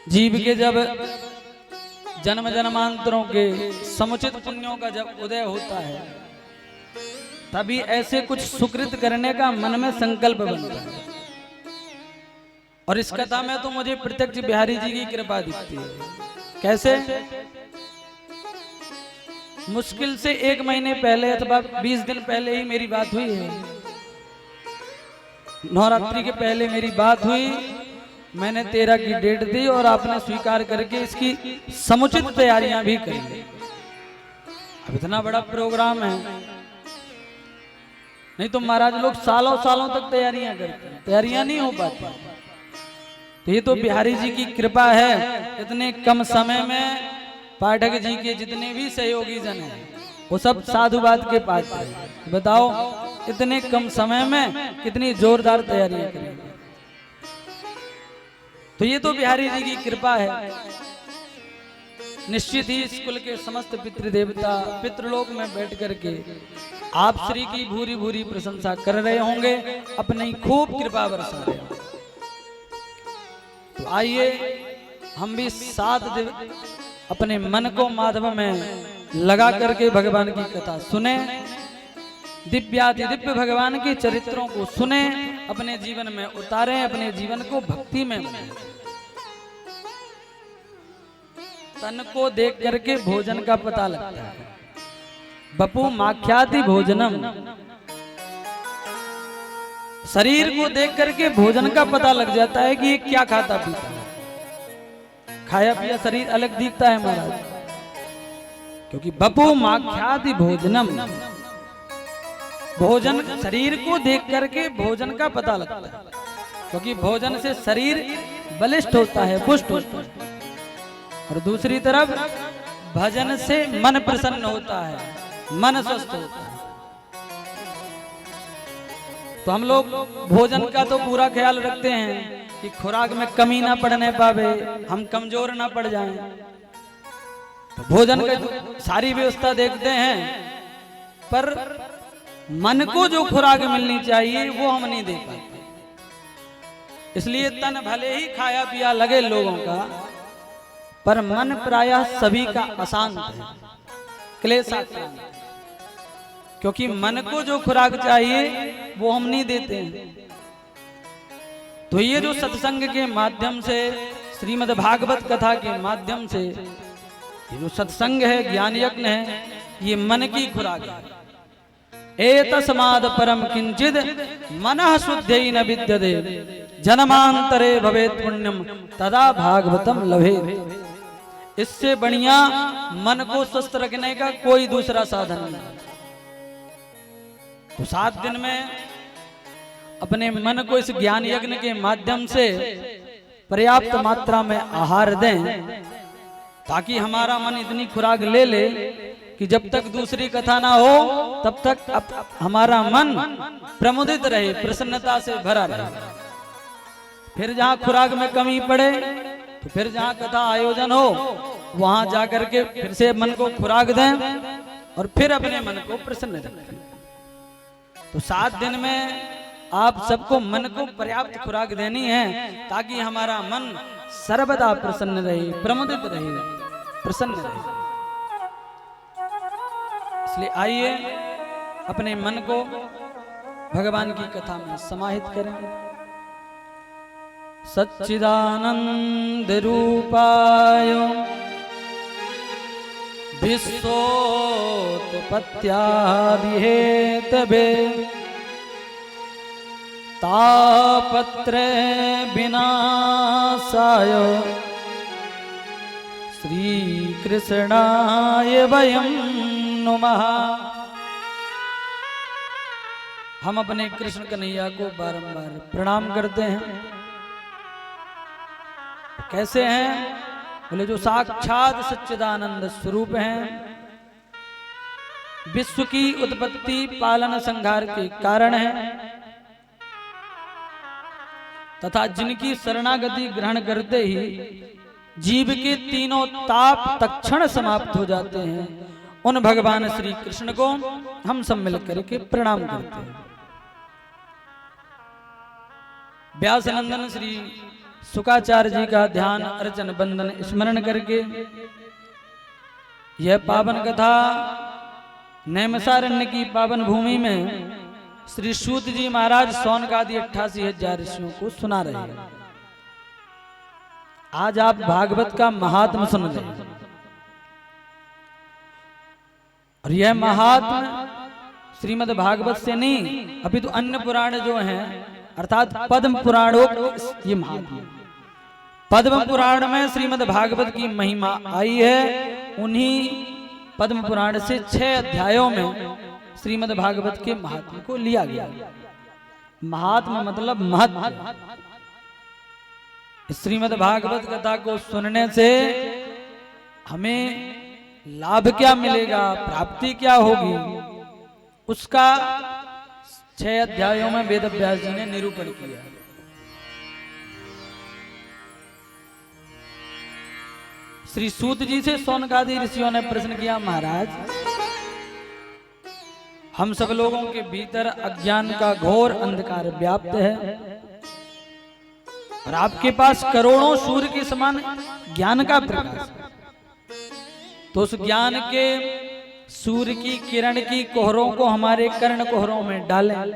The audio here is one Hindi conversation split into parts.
जीव के जब जन्म जन्मांतरों के समुचित पुण्यों का जब उदय होता है तभी ऐसे कुछ सुकृत करने का मन में संकल्प बनता है। और इस कथा में तो मुझे प्रत्यक्ष बिहारी जी की कृपा दिखती है। कैसे? मुश्किल से 1 महीने पहले अथवा 20 दिन पहले ही मेरी बात हुई है। नवरात्रि के पहले मेरी बात हुई, मैंने 13 की डेट दी और आपने स्वीकार करके इसकी समुचित तैयारियां भी करी। अब इतना बड़ा प्रोग्राम है, नहीं तो महाराज लोग सालों सालों तक तैयारियां करते हैं, तैयारियां नहीं हो पाती। तो ये तो बिहारी जी की कृपा है। इतने कम समय में पाठक जी के जितने भी सहयोगी जन हैं वो सब साधुवाद के पात्र हैं। बताओ इतने कम समय में कितनी जोरदार तैयारियां करेंगे। तो ये तो बिहारी जी की कृपा है। निश्चित ही इस कुल के समस्त पितृदेवता पितृलोक में बैठ करके आप श्री की भूरी भूरी प्रशंसा कर रहे होंगे, अपनी खूब कृपा बरसा रहे होंगे। तो आइए हम भी 7 दिन अपने मन को माधव में लगा करके भगवान की कथा सुने, दिव्याति दिव्य भगवान के चरित्रों को सुने, अपने जीवन में उतारें, अपने जीवन को भक्ति में बनाएं। तन को देख करके भोजन का पता लगता है। बपू माख्याति भोजनम, शरीर को देख करके भोजन का पता लग जाता है कि ये क्या खाता पीता है। खाया पिया शरीर अलग दिखता है महाराज, क्योंकि बपू माख्याति भोजनम, भोजन शरीर को देख करके भोजन का पता लगता है, क्योंकि भोजन से शरीर बलिष्ठ होता है, पुष्ट होता है। और दूसरी तरफ भजन से मन प्रसन्न होता है, मन स्वस्थ होता है। तो हम लोग भोजन का तो पूरा ख्याल रखते हैं कि खुराक में कमी ना पड़ने पावे, हम कमजोर ना पड़ जाएं। तो भोजन का तो सारी व्यवस्था देखते हैं, पर मन को जो खुराक मिलनी चाहिए वो हम नहीं दे पाते। इसलिए तन भले ही खाया पिया लगे लोगों का, पर मन प्रायः सभी का अशांत है, क्लेशाक्रांत। क्योंकि मन को जो खुराक चाहिए वो हम नहीं देते हैं। तो ये जो सत्संग के माध्यम से, श्रीमद् भागवत कथा के माध्यम से ये जो सत्संग है, ज्ञान यज्ञ है, ये मन की खुराक है। एतस्माद् परम किंचिद मनः शुद्धेन विद्यते जन्मांतरे भवेत् पुण्यम तदा भागवतम लभेत्। इससे बढ़िया मन को स्वस्थ रखने का कोई दूसरा साधन नहीं। तो 7 दिन में अपने मन को इस ज्ञान यज्ञ के माध्यम से पर्याप्त मात्रा में आहार दें, ताकि हमारा मन इतनी खुराक ले ले कि जब तक दूसरी कथा ना हो तब तक हमारा मन प्रमुदित रहे, प्रसन्नता से भरा रहे। फिर जहाँ खुराक में कमी पड़े तो फिर जहाँ कथा आयोजन हो वहां जाकर के फिर से मन को खुराक दें और फिर अपने मन को प्रसन्न रखें। तो 7 दिन में आप सबको मन को पर्याप्त खुराक देनी है, ताकि हमारा मन सर्वदा प्रसन्न रहे, प्रमुदित रहे, प्रसन्न रहे। इसलिए आइए अपने मन को भगवान की कथा में समाहित करें। सच्चिदानंद रूपाय विश्वोत्पत्त्यादिहेतवे तापत्रय विनाशाय श्री कृष्णाय वयं नुमः। हम अपने कृष्ण कन्हैया को बारंबार प्रणाम करते हैं। कैसे हैं? बोले जो साक्षात सच्चिदानंद स्वरूप हैं, विश्व की उत्पत्ति पालन संहार के कारण हैं, तथा जिनकी शरणागति ग्रहण करते ही जीव के तीनों ताप तत्क्षण समाप्त हो जाते हैं, उन भगवान श्री कृष्ण को हम सब मिलकर के प्रणाम करते हैं। व्यास नंदन श्री शुकाचार्य जी का ध्यान अर्चन बंदन स्मरण करके यह पावन कथा नैमिषारण्य की पावन भूमि में श्री सूत जी महाराज सौनकादि 88,000 ऋषियों को सुना रहे हैं। आज आप भागवत का महात्म सुन रहे हैं और यह महात्म श्रीमद् भागवत से नहीं अभी तो अन्य पुराण जो हैं अर्थात पद्म पुराणों ये महात्म पद्म पुराण में श्रीमद् भागवत की महिमा आई है। उन्हीं पद्म पुराण से 6 अध्यायों में श्रीमद् भागवत के महात्म को लिया गया। महात्मा मतलब महत्व। श्रीमद् भागवत कथा को सुनने से हमें लाभ क्या मिलेगा, प्राप्ति क्या होगी, उसका 6 अध्यायों में वेद व्यास जी ने निरूपण किया। श्री सूत जी से सौनकादि ऋषियों ने प्रश्न किया, महाराज हम सब लोगों के भीतर अज्ञान का घोर अंधकार व्याप्त है और आपके पास करोड़ों सूर्य के समान ज्ञान का प्रकाश है, तो उस ज्ञान के सूर्य की किरण की कोहरों को हमारे कर्ण कोहरों में डालें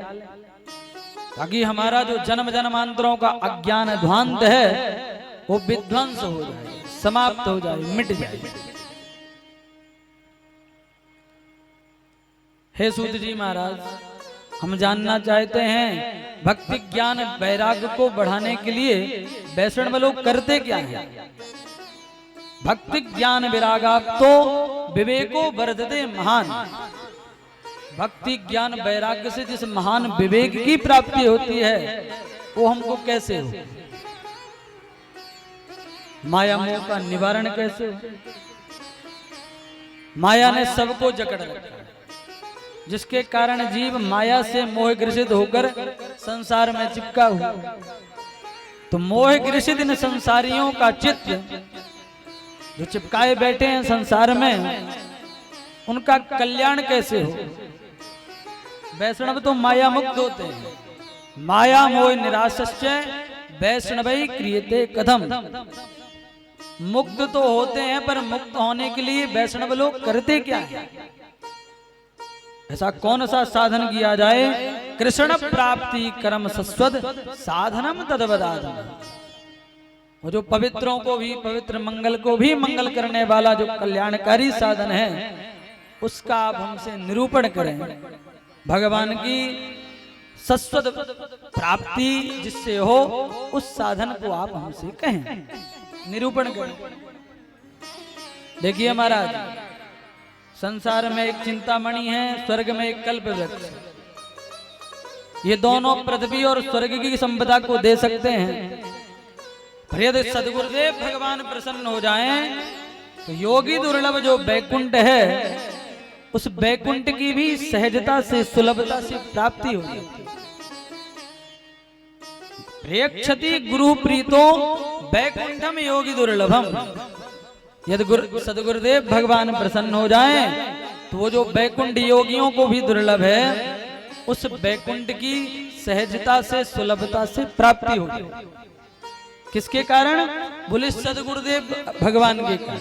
ताकि हमारा जो जन्म जन्मांतरों का अज्ञान ध्वांत है वो विध्वंस हो जाए, समाप्त हो जाए, मिट जाए। हे सूत जी महाराज, हम जानना चाहते हैं भक्ति ज्ञान वैराग्य को बढ़ाने के लिए वैष्णव लोग करते क्या हैं? भक्ति ज्ञान विरागाप तो विवेको वर्धते महान। भक्ति ज्ञान वैराग्य से जिस महान विवेक की प्राप्ति होती है वो हमको कैसे हो? माया मोह का निवारण कैसे हो? माया ने सबको जकड़ रखा है, जिसके कारण जीव माया से मोह ग्रसित होकर संसार में चिपका हुआ। तो मोह ग्रसित इन संसारियों का चित्त जो चिपकाए बैठे हैं संसार में, उनका कल्याण कैसे हो? वैष्णव तो माया मुक्त होते हैं। माया मोह निराश्य वैष्णवै क्रियते कथम। मुक्त तो होते हैं पर मुक्त होने के लिए वैष्णव लोग करते क्या है? ऐसा कौन सा साधन किया जाए? कृष्ण प्राप्ति कर्म सस्वद साधनम तद्वदाधन। वो जो पवित्रों को भी पवित्र, मंगल को भी मंगल करने वाला जो कल्याणकारी साधन है उसका आप हमसे निरूपण करें। भगवान की सस्वद प्राप्ति जिससे हो उस साधन को आप हमसे कहें, निरूपण करें। देखिए महाराज, संसार में एक चिंतामणि है, स्वर्ग में एक कल्प वृक्ष। ये दोनों पृथ्वी और स्वर्ग की संपदा को दे सकते हैं, पर यदि सद्गुरुदेव भगवान प्रसन्न हो जाएं तो योगी दुर्लभ जो बैकुंठ है उस बैकुंठ की भी सहजता से सुलभता से प्राप्ति होगी। प्रेक्षति गुरु प्रीतो बैकुंठम योगी दुर्लभम। यदि सद्गुरुदेव भगवान प्रसन्न हो जाएं तो वो जो बैकुंठ योगियों को भी दुर्लभ है उस बैकुंठ की सहजता से सुलभता से प्राप्ति होगी। किसके कारण? बोले सद्गुरुदेव भगवान के कारण।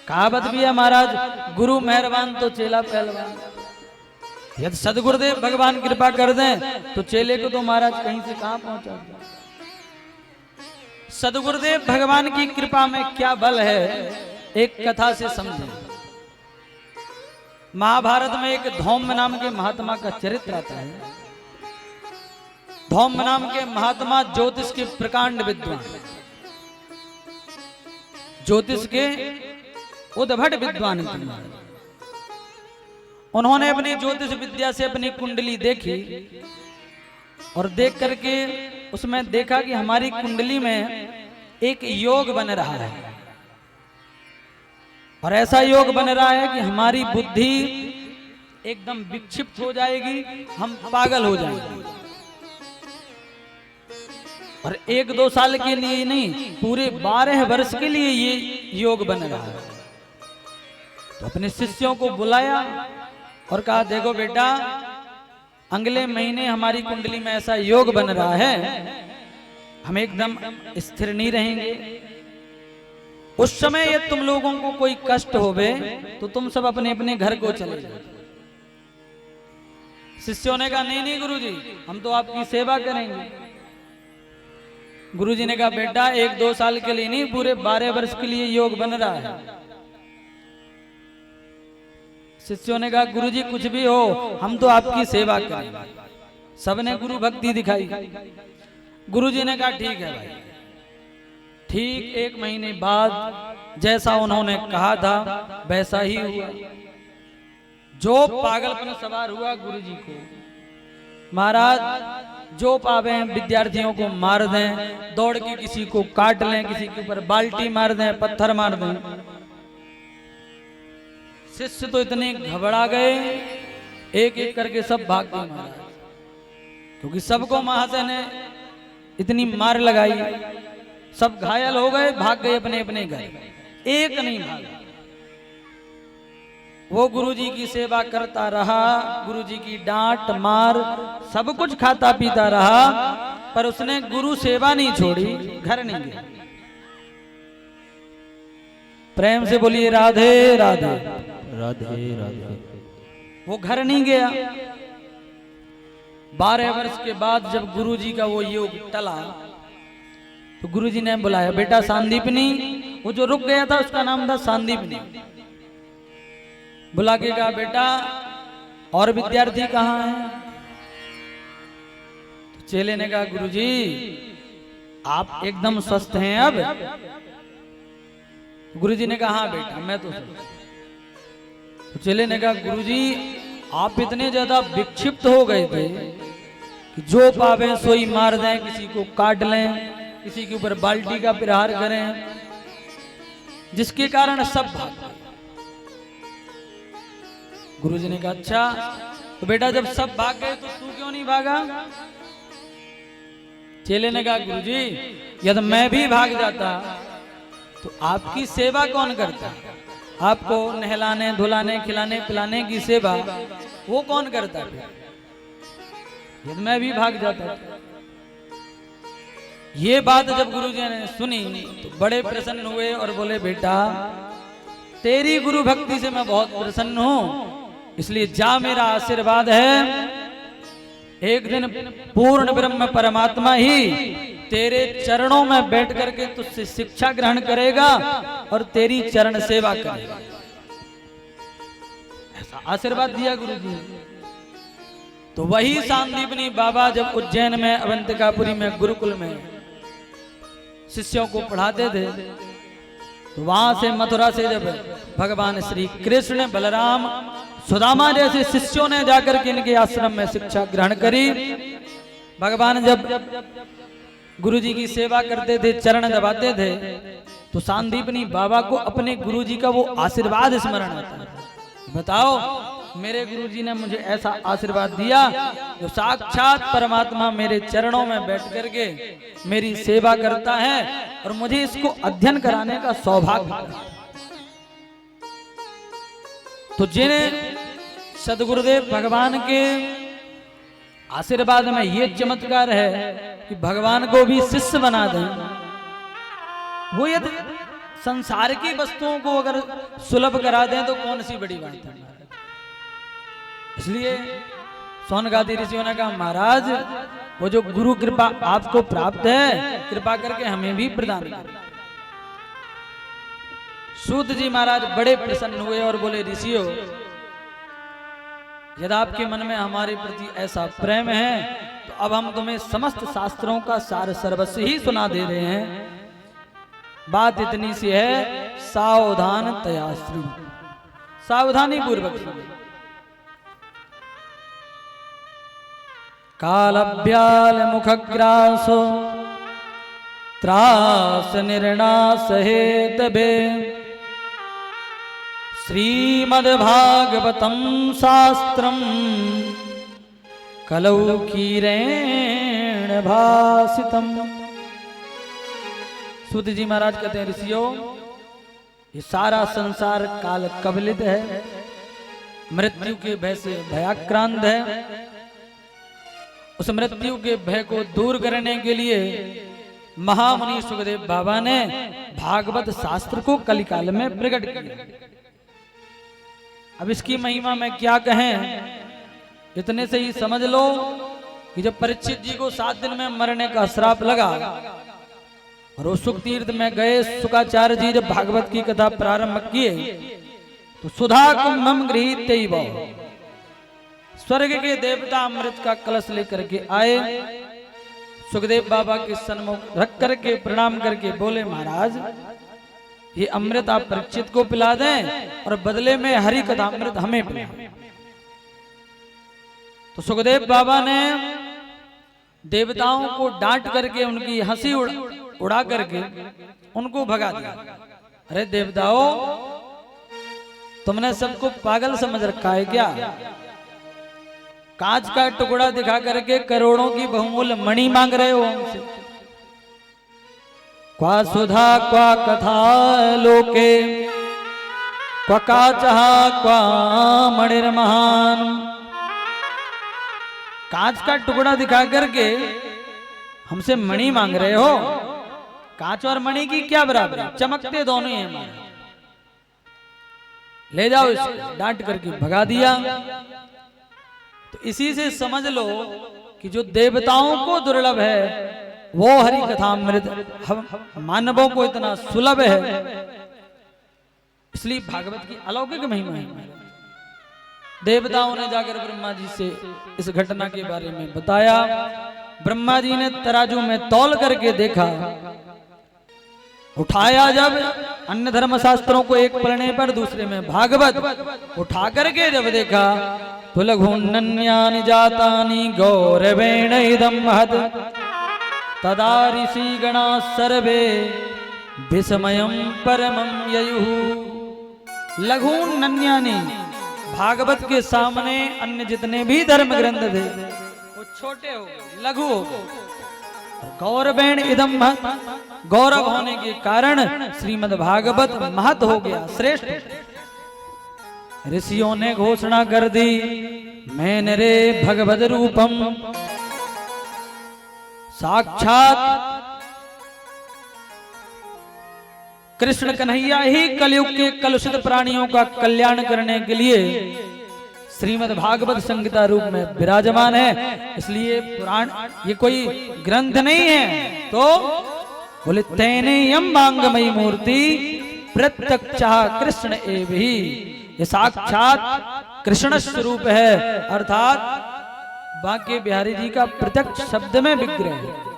कहावत भी है महाराज, गुरु मेहरबान तो चेला पहलवान। यदि सद्गुरुदेव भगवान कृपा कर दें तो चेले को तो महाराज कहीं से कहां पहुंचा दें। सद्गुरुदेव भगवान की कृपा में क्या बल है, एक कथा से समझें। महाभारत में एक धौम्य नाम के महात्मा का चरित्र आता है। धौम्य नाम के महात्मा ज्योतिष के प्रकांड विद्वान, ज्योतिष के उद्भट विद्वान थे। उन्होंने अपनी ज्योतिष विद्या से अपनी कुंडली देखी और देख करके उसमें देखा कि हमारी कुंडली में एक योग बन रहा है और ऐसा योग बन रहा है कि हमारी बुद्धि एकदम विक्षिप्त हो जाएगी, हम पागल हो जाएंगे। और 1-2 साल के लिए नहीं, पूरे 12 वर्ष के लिए ये योग बन रहा है। तो अपने शिष्यों को बुलाया और कहा, देखो बेटा, अगले महीने हमारी कुंडली में ऐसा योग बन रहा है हम एकदम स्थिर नहीं रहेंगे। उस समय ये तुम लोगों को कोई कष्ट होवे तो तुम सब अपने अपने घर को चले जाओ। शिष्यों ने कहा नहीं नहीं गुरुजी, हम तो आपकी सेवा करेंगे। गुरुजी ने कहा बेटा 1-2 साल के लिए नहीं, पूरे 12 वर्ष के लिए योग बन रहा है। शिष्यों ने कहा गुरुजी कुछ भी हो, हम तो आपकी सेवा करेंगे। सबने गुरु भक्ति दिखाई। गुरुजी ने कहा ठीक है भाई। ठीक 1 महीने बाद जैसा उन्होंने कहा था वैसा ही हुआ। जो पागलपन सवार हुआ गुरुजी को, महाराज जो पावे विद्यार्थियों को मार दें, दौड़ के किसी को काट लें, किसी के ऊपर बाल्टी मार दें, पत्थर मार दें। शिष्य तो इतने घबरा गए, एक एक करके सब भाग गए महाराज, क्योंकि सबको महाशय ने इतनी मार लगाई। सब घायल हो गए, भाग गए अपने अपने घर। एक नहीं भागा। वो गुरुजी की सेवा करता रहा, गुरुजी की डांट मार सब कुछ खाता पीता रहा, पर उसने गुरु सेवा नहीं छोड़ी, घर नहीं गया। प्रेम से बोलिए राधे राधे राधे राधे। वो घर नहीं गया। 12 वर्ष के बाद जब गुरुजी का वो योग टला तो गुरुजी ने बुलाया, बेटा सांदीपनी। वो जो रुक गया था उसका नाम था सांदीपनी। बुला के कहा बेटा और विद्यार्थी कहाँ हैं? तो चेले ने कहा गुरुजी आप एकदम स्वस्थ हैं अब? गुरुजी ने कहा हाँ बेटा मैं तो स्वस्थ। तो चेले ने कहा गुरुजी आप इतने ज्यादा विक्षिप्त हो गए थे कि जो पावे सोई मार दें, किसी को काट लें, किसी के ऊपर बाल्टी का प्रहार करें, जिसके कारण सब भाग गए। गुरुजी ने कहा अच्छा तो बेटा जब सब भाग गए तो तू क्यों नहीं भागा? चेले ने कहा गुरुजी यदि मैं भी भाग जाता तो आपकी सेवा कौन करता? आपको नहलाने धुलाने खिलाने पिलाने की सेवा वो कौन करता? यदि मैं भी भाग जाता। ये बात जब गुरुजी ने सुनी तो बड़े प्रसन्न हुए और बोले बेटा तेरी गुरु भक्ति से मैं बहुत प्रसन्न हूं, इसलिए जा मेरा आशीर्वाद है। एक दिन पूर्ण ब्रह्म परमात्मा ही तेरे चरणों में बैठ करके तुझसे शिक्षा ग्रहण करेगा और तेरी चरण सेवा करेगा। ऐसा आशीर्वाद दिया गुरुजी। तो वही सांदीपनी बाबा जब उज्जैन में अवंतिकापुरी में गुरुकुल में शिष्यों को पढ़ाते थे तो वहां से मथुरा से जब भगवान श्री कृष्ण बलराम सुदामा जैसे शिष्यों ने जाकर के इनके आश्रम में शिक्षा ग्रहण करी, भगवान जब गुरुजी की सेवा करते थे, चरण दबाते थे, तो सांदीपनी बाबा को अपने गुरुजी का वो आशीर्वाद स्मरण आता है। बताओ मेरे गुरुजी ने मुझे ऐसा आशीर्वाद दिया जो साक्षात परमात्मा मेरे चरणों में बैठ करके मेरी सेवा करता है और मुझे इसको अध्ययन कराने का सौभाग्य। तो जिन्हें सदगुरुदेव भगवान के आशीर्वाद में ये चमत्कार है कि भगवान को भी शिष्य बना दें, वो यदि संसार की वस्तुओं को अगर सुलभ करा दें तो कौन सी बड़ी बात है। इसलिए सोनगादी ऋषियों ने कहा महाराज वो जो गुरु कृपा आपको प्राप्त है, कृपा करके हमें भी प्रदान करें। सूत जी महाराज बड़े प्रसन्न हुए और बोले ऋषियों यदि आपके मन में हमारे प्रति ऐसा प्रेम है तो अब हम तुम्हें समस्त शास्त्रों का सार सर्वस्व ही सुना दे रहे हैं। बात इतनी सी है, सावधान तयाश्री, सावधानी पूर्वक सुनो। कालभ्याल मुखग्रासो त्रास निर्णास हेतबे श्रीमद्भागवतम शास्त्रम कलौकीरेण भासितम। सूत जी महाराज कहते हैं ऋषियों ये सारा संसार काल कबलित है, मृत्यु के भय से भयाक्रांत है। उस मृत्यु के भय को दूर करने के लिए महामुनि सुखदेव बाबा ने भागवत शास्त्र को कलिकाल में प्रकट किया। अब इसकी महिमा में क्या कहें, इतने से ही समझ लो कि जब परीक्षित जी को 7 दिन में मरने का श्राप लगा और वो सुख तीर्थ में गए, शुकाचार्य जी जब भागवत की कथा प्रारंभ किए तो सुधा कुंभम गृहीत स्वर्ग के देवता अमृत का कलश लेकर के आए। सुखदेव बाबा के सन्मुख रख करके प्रणाम करके बोले, महाराज ये अमृत आप परीक्षित को पिला दें और बदले में हरि कथा अमृत हमें पिलाएं। तो सुखदेव बाबा ने देवताओं को डांट करके उनकी हंसी उड़ा करके उनको भगा दिया। अरे देवताओं, तुमने सबको पागल समझ रखा है क्या? कांच का टुकड़ा दिखा करके करोड़ों की बहुमूल्य मणि मांग रहे हो हमसे। क्वा सुधा क्वा कथा लोके क्वा काचः क्वा मणिर्महान। कांच का टुकड़ा दिखा करके हमसे मणि मांग रहे हो? कांच और मणि की क्या बराबरी, चमकते दोनों ही हैं। ले जाओ इसको, डांट करके भगा दिया। तो इसी से समझ लो कि जो देवताओं को दुर्लभ है वो हरि कथामृत हम मानवों को इतना सुलभ है। इसलिए भागवत की अलौकिक महिमा है। देवताओं ने जाकर ब्रह्मा जी से इस घटना के बारे में बताया। ब्रह्मा जी ने तराजू में तौल करके देखा, उठाया जब अन्य धर्म शास्त्रों को एक पढ़ने पर दूसरे में भागवत उठा करके जब देखा तो लघुन्नन्यानि जातानि गौरवेण इदं महत् तदा ऋषि गणा सर्वे विस्मयं परमं ययुः। लघुन्नन्यानि, भागवत के सामने अन्य जितने भी धर्म ग्रंथ थे वो छोटे हो गए, लघु हो गए। गौरवेण इदं महत्, गौरव होने के कारण श्रीमद् भागवत महत हो गया, श्रेष्ठ। ऋषियों ने घोषणा कर दी, मैंने रे भगवद रूपम, साक्षात कृष्ण कन्हैया ही कलयुग के कलुषित प्राणियों का कल्याण करने के लिए श्रीमद् भागवत संहिता रूप में विराजमान है। इसलिए पुराण ये कोई ग्रंथ नहीं है। तो बोले तेने यम मांगमयी मूर्ति प्रत्यक्षः कृष्ण एव ही, ये साक्षात कृष्ण स्वरूप है, अर्थात बांके बिहारी जी का प्रत्यक्ष शब्द में विग्रह है।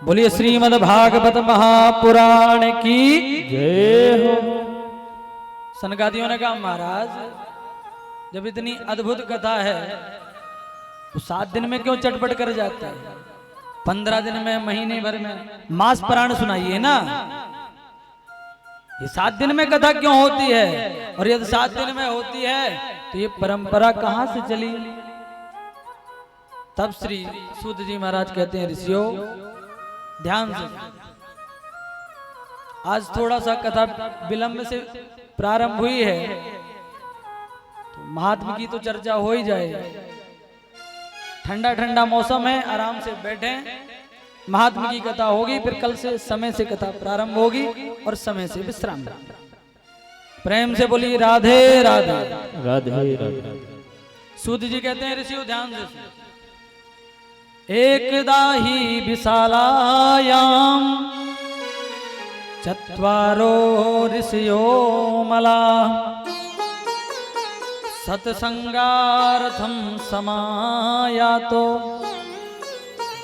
बोलिए श्रीमद् भागवत महापुराण की जय हो। सनकादियों ने कहा, महाराज जब इतनी अद्भुत कथा है तो 7 दिन में क्यों चटपट कर जाता है? 15 दिन में, महीने भर में मास पुराण सुनाइए ना। ये 7 दिन में कथा क्यों होती है? और यदि 7 दिन में होती है तो ये परंपरा कहां से चली? तब श्री सूत जी महाराज कहते हैं, ऋषियों ध्यान से, आज थोड़ा सा कथा विलंब से प्रारंभ हुई है तो महात्मा की तो चर्चा हो ही जाए। ठंडा ठंडा मौसम है, आराम से बैठे, महात्मा की कथा होगी, फिर कल से समय से कथा प्रारंभ होगी और समय से विश्राम। प्रेम से बोली राधे राधे राधे राधे। सूत जी कहते हैं, ऋषियों ध्यान से, एकदा ही विशालायाम चत्वारो ऋषियो मला सत्संगार्थम समायातो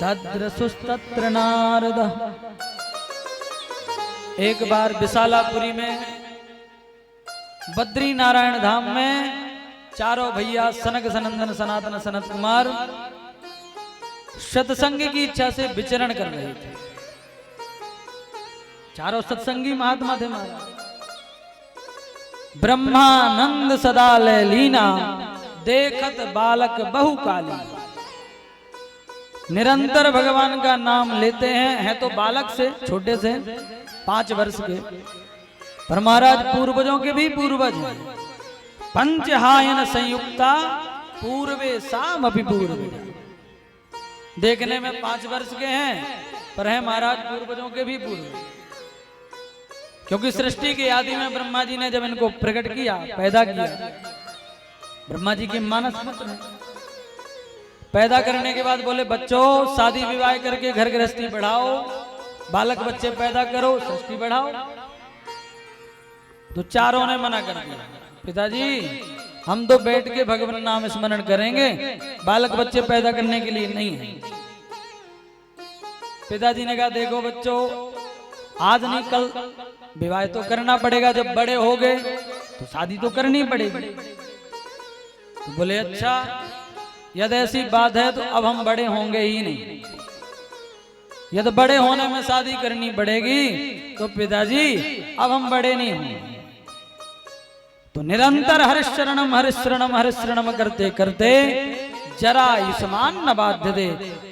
दद्रसुस्तत्र नारद। एक बार विशालापुरी में बद्री नारायण धाम में चारों भैया सनक सनंदन सनातन सनत कुमार सत्संग की इच्छा से विचरण कर रहे थे। चारों सत्संगी महात्मा थे महाराज। ब्रह्मानंद सदा लीना देखत बालक बहुकाली। निरंतर भगवान का नाम लेते हैं तो बालक से, छोटे से 5 वर्ष के, पर महाराज पूर्वजों के भी पूर्वज हैं। पंचहायन संयुक्ता पूर्वे साम अपि पूर्व। देखने में 5 वर्ष के हैं पर है महाराज पूर्वजों के भी पूर्व। क्योंकि सृष्टि के आदि में ब्रह्मा जी ने जब इनको प्रकट किया, पैदा किया, ब्रह्मा जी के मानस पुत्र हैं, पैदा करने के बाद बोले बच्चों शादी विवाह करके घर गृहस्थी बढ़ाओ, बालक बच्चे पैदा करो, सृष्टि बढ़ाओ। तो चारों ने मना कर दिया, पिताजी हम तो बैठ के भगवान नाम स्मरण करेंगे, बालक बच्चे पैदा करने के लिए नहीं है। पिताजी ने कहा देखो बच्चों, आज नहीं कल विवाह तो करना पड़ेगा, जब बड़े हो गए तो शादी तो करनी पड़ेगी। तो बोले अच्छा यदि ऐसी बात है तो अब हम बड़े होंगे ही नहीं, यदि बड़े होने में शादी करनी पड़ेगी तो पिताजी अब हम बड़े नहीं होंगे। तो निरंतर हरिशरणम हरिशरणम हरिशरणम करते करते जरा युष्मान न बाध्य दे,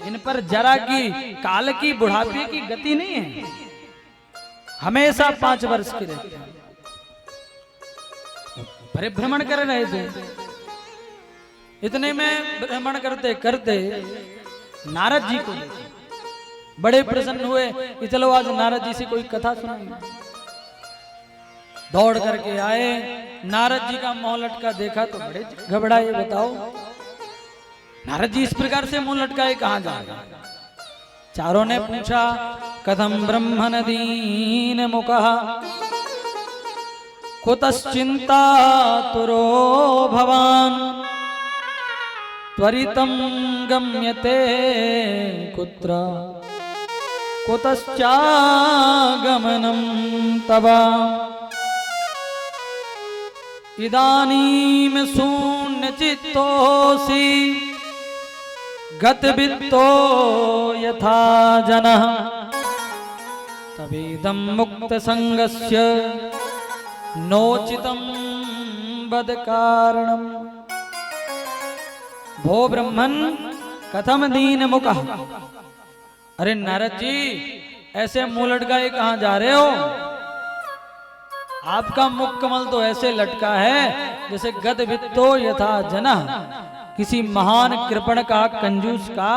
इन पर जरा की काल की बुढ़ापे की गति नहीं है, हमेशा 5 वर्ष के रहते हैं। परिभ्रमण कर रहे थे, इतने में भ्रमण करते करते नारद जी को बड़े प्रसन्न हुए कि चलो आज नारद जी से कोई कथा सुनाएंगे। दौड़ करके आए, नारद जी का मुंह लटका देखा तो बड़े घबराए। बताओ नारद जी इस प्रकार से मुंह लटकाए कहां जाएगा? चारों ने पूछा कथम ब्रह्मण दीन मुखः कुतश्चिंता तुरो भवान त्वरितं गम्यते कुत्र कुतश्चागमनं तव इदानीं शून्यचित्तोऽसि गतवित्तो यथा जनः तवेदं मुक्तसंगस्य नोचितं वद कारणम्। भो ब्रह्मन कथम दीन मुखः। अरे नारद जी ऐसे मुंह लटकाए कहां जा रहे हो? आपका मुख कमल तो ऐसे लटका है जैसे गद वित्तो यथा जना, किसी महान कृपण का कंजूस का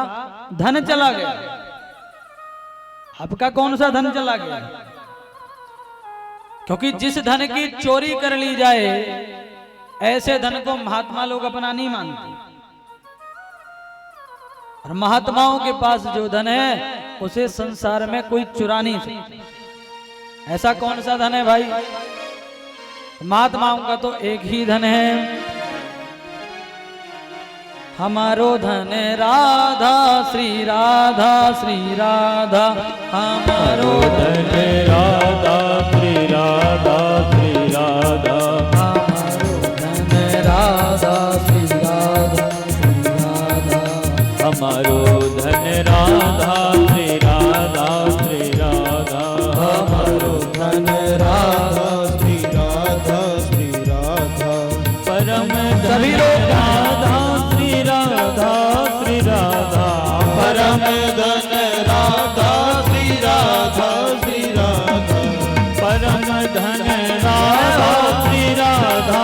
धन चला गया। आपका कौन सा धन चला गया? क्योंकि जिस धन की चोरी कर ली जाए ऐसे धन को महात्मा लोग अपना नहीं मानते, और महात्माओं के पास जो धन है उसे संसार में कोई चुरा नहीं सकता। ऐसा कौन सा धन है भाई? महात्माओं का तो एक ही धन है, हमारो धन राधा श्री राधा श्री राधा, हमारो धन राधा श्री राधा श्री राधा, हमारो धन राधा श्री राधा श्री राधा, हमारो धन राधा श्री राधा श्री राधा, हमारो धन राधा श्री राधा श्री राधा, परम सभी लोग राधा श्री राधा श्री राधा, परम धन राधा श्री राधा श्री राधा, परम धन राधा श्री राधा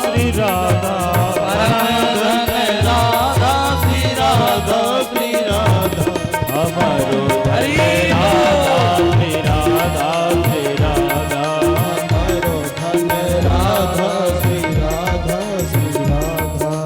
श्री राधा, परम धन राधा श्री राधा श्री राधा, हमारो हरि राधा श्री राधा श्री राधा, हमारो धन राधा श्री राधा श्री राधा।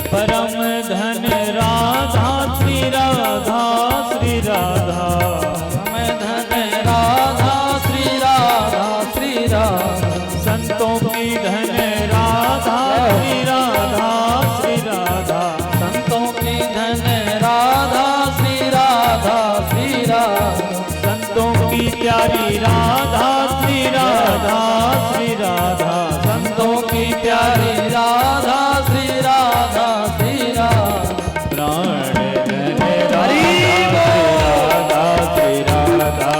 परम धन राधा श्री राधा श्री राधा, परम धन राधा श्री राधा श्री राधा, संतों की धन राधा श्री राधा श्री राधा, संतों की धन राधा श्री राधा श्री राधा, संतों की प्यारी राधा श्री राधा श्री राधा, संतों की प्यारी राधा श्री राधा श्री राधा। प्राण धन राधा श्री राधा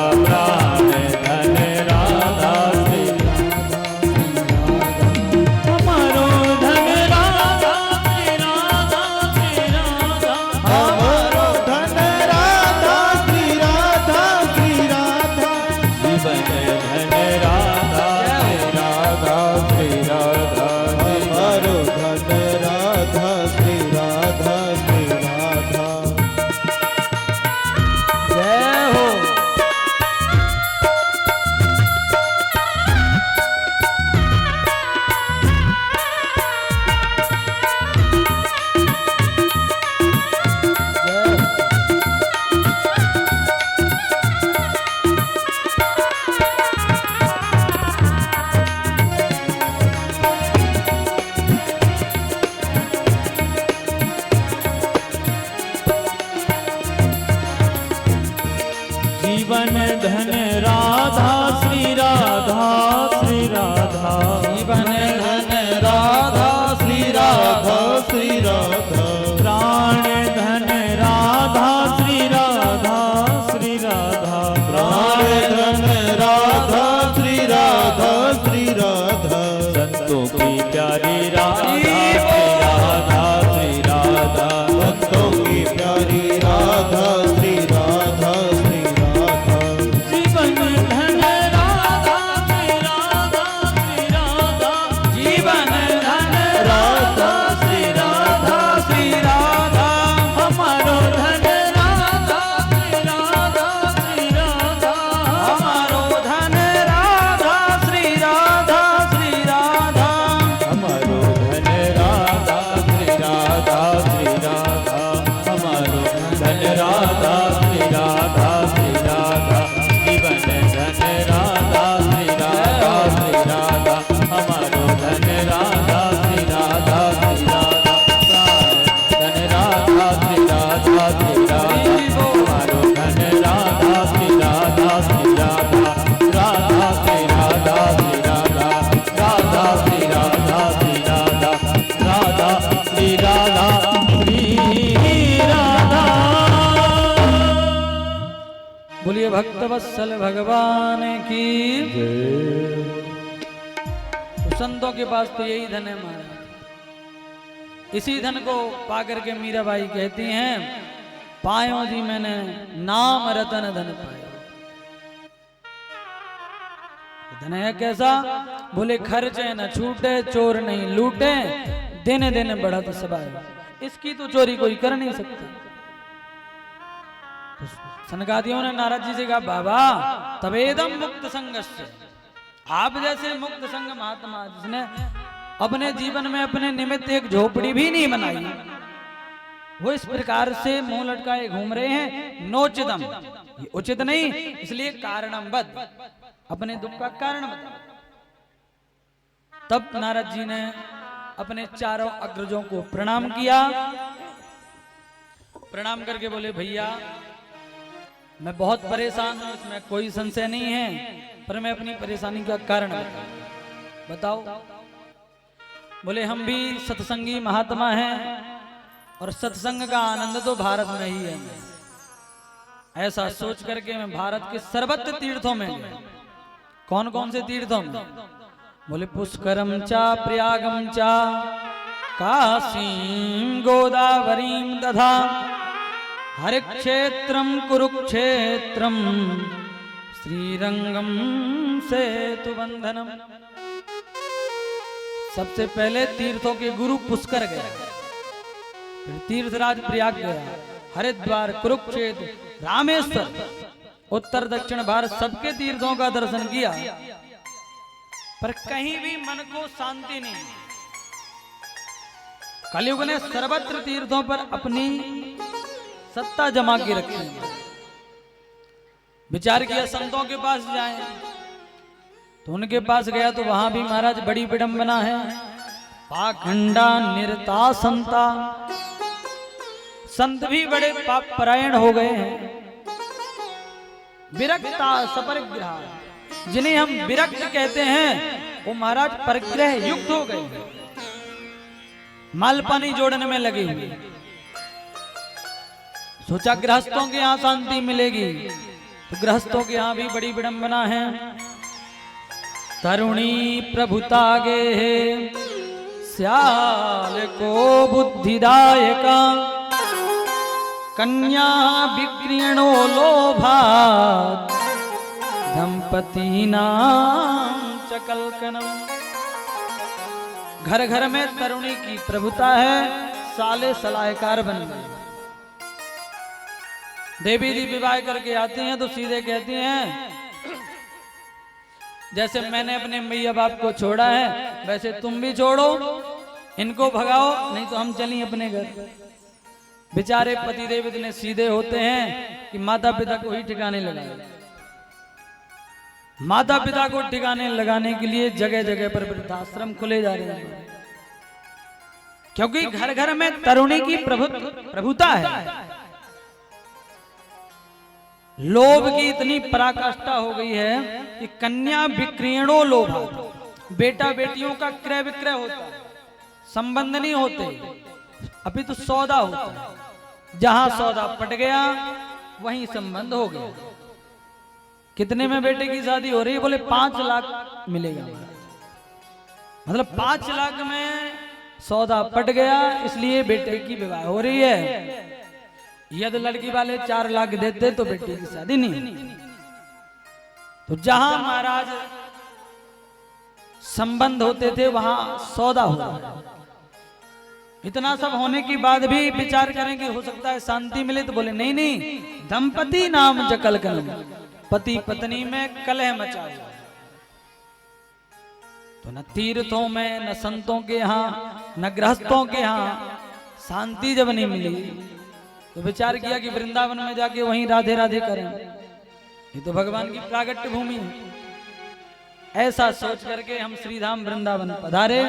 धन राधा श्री राधा श्री राधा हमारो धन राधा श्री राधा श्री राधा धन राधा श्री राधा श्री राधा हमारो धन राधा श्री राधा श्री राधा राधा श्री राधा श्री राधा राधा श्री राधा श्री राधा राधा श्री राधा श्री राधा। बोलिए भक्तवत्सल भगवान की। तो संतों के पास तो यही धन है महाराज। इसी धन को पाकर के मीराबाई कहती हैं, पायो जी मैंने नाम रतन धन पाया। धन है कैसा? बोले खर्चे न छूटे, चोर नहीं लूटे, दिन दिन बढ़त सबाए। इसकी तो चोरी कोई कर नहीं सकता। सनकादियों ने नारद जी से कहा, बाबा तवेदम मुक्त संगस्य, आप जैसे मुक्त संग महात्मा जिसने अपने जीवन में अपने निमित्त एक झोपड़ी भी नहीं बनाई, वो इस प्रकार से मुंह लटकाए घूम रहे हैं, नोचितम, ये उचित नहीं, इसलिए कारणम बद, अपने दुख का कारण बता। तब नारद जी ने अपने चारों अग्रजों को प्रणाम किया। प्रणाम करके बोले, भैया मैं बहुत परेशान हूं, इसमें कोई संशय नहीं है, पर मैं अपनी परेशानी का कारण बताओ। बोले हम भी सत्संगी महात्मा हैं और सत्संग का आनंद तो भारत में ही है। ऐसा सोच करके मैं भारत के सर्वत्र तीर्थों में गया। कौन कौन से तीर्थों में? बोले पुष्करम चा प्रयागम चा काशीम गोदावरीम दधा हरिक्षेत्रम कुरुक्षेत्रम श्रीरंगम सेतुबंधनम। सबसे पहले तीर्थों के गुरु पुष्कर गया, फिर तीर्थराज प्रयाग गया, हरिद्वार, कुरुक्षेत्र, रामेश्वर, उत्तर दक्षिण भारत सबके तीर्थों का दर्शन किया, पर कहीं भी मन को शांति नहीं। कलयुग ने सर्वत्र तीर्थों पर अपनी सत्ता जमा के रखी। विचार किया संतों के पास जाएं, तो उनके पास गया तो वहां भी महाराज बड़ी विडंबना है। पाखंडा निरता संता, संत भी बड़े पाप परायण हो गए हैं। विरक्ता सपरिग्रह, जिन्हें हम विरक्त कहते हैं, वो महाराज परिग्रह युक्त हो गए, माल पानी जोड़ने में लगे हुए। सोचा गृहस्थों के यहाँ शांति मिलेगी, तो गृहस्थों के यहाँ भी बड़ी विडंबना है। तरुणी प्रभुता गे श्याल को बुद्धिदायका, कन्या विक्रीणो लोभात दंपति नाम चकलकनम। घर घर में तरुणी की प्रभुता है, साले सलाहकार बन गए। देवी जी विवाह करके आती हैं तो सीधे कहती हैं, जैसे मैंने अपने मैया बाप को छोड़ा है वैसे तुम भी छोड़ो, इनको भगाओ, नहीं तो हम चलें अपने घर। बेचारे पतिदेव इतने सीधे होते हैं कि माता पिता को ही ठिकाने लगाए। माता पिता को ठिकाने लगाने के लिए जगह जगह पर वृद्धाश्रम खुले जा रहे हैं, क्योंकि घर घर में तरुणी की प्रभुता है। लोभ की इतनी पराकाष्ठा हो गई है कि कन्या विक्रीणो लोभ, बेटा बेटियों का क्रय विक्रय होता है, संबंध नहीं होते, अभी तो सौदा होता है। जहां सौदा पट गया वहीं संबंध हो गया। कितने में बेटे की शादी हो रही है? बोले 5 लाख मिलेगा, मतलब 5 लाख में सौदा पट गया, इसलिए बेटे की विवाह हो रही है। यदि लड़की वाले 4 लाख देते तो बेटी की शादी नहीं। तो जहां महाराज संबंध होते थे वहां सौदा होता है। इतना सब होने के बाद भी विचार करें कि हो सकता है शांति मिले, तो बोले नहीं नहीं, दंपति नाम जकलकनम, पति पत्नी में कलह मचा हुआ। तो न तीर्थों में, न संतों के यहाँ, न गृहस्थों के यहाँ शांति जब नहीं मिली, तो विचार किया कि वृंदावन में जाके वहीं राधे राधे करें। ये तो भगवान की प्रागट्य भूमि है। ऐसा सोच करके हम श्रीधाम वृंदावन पधारे।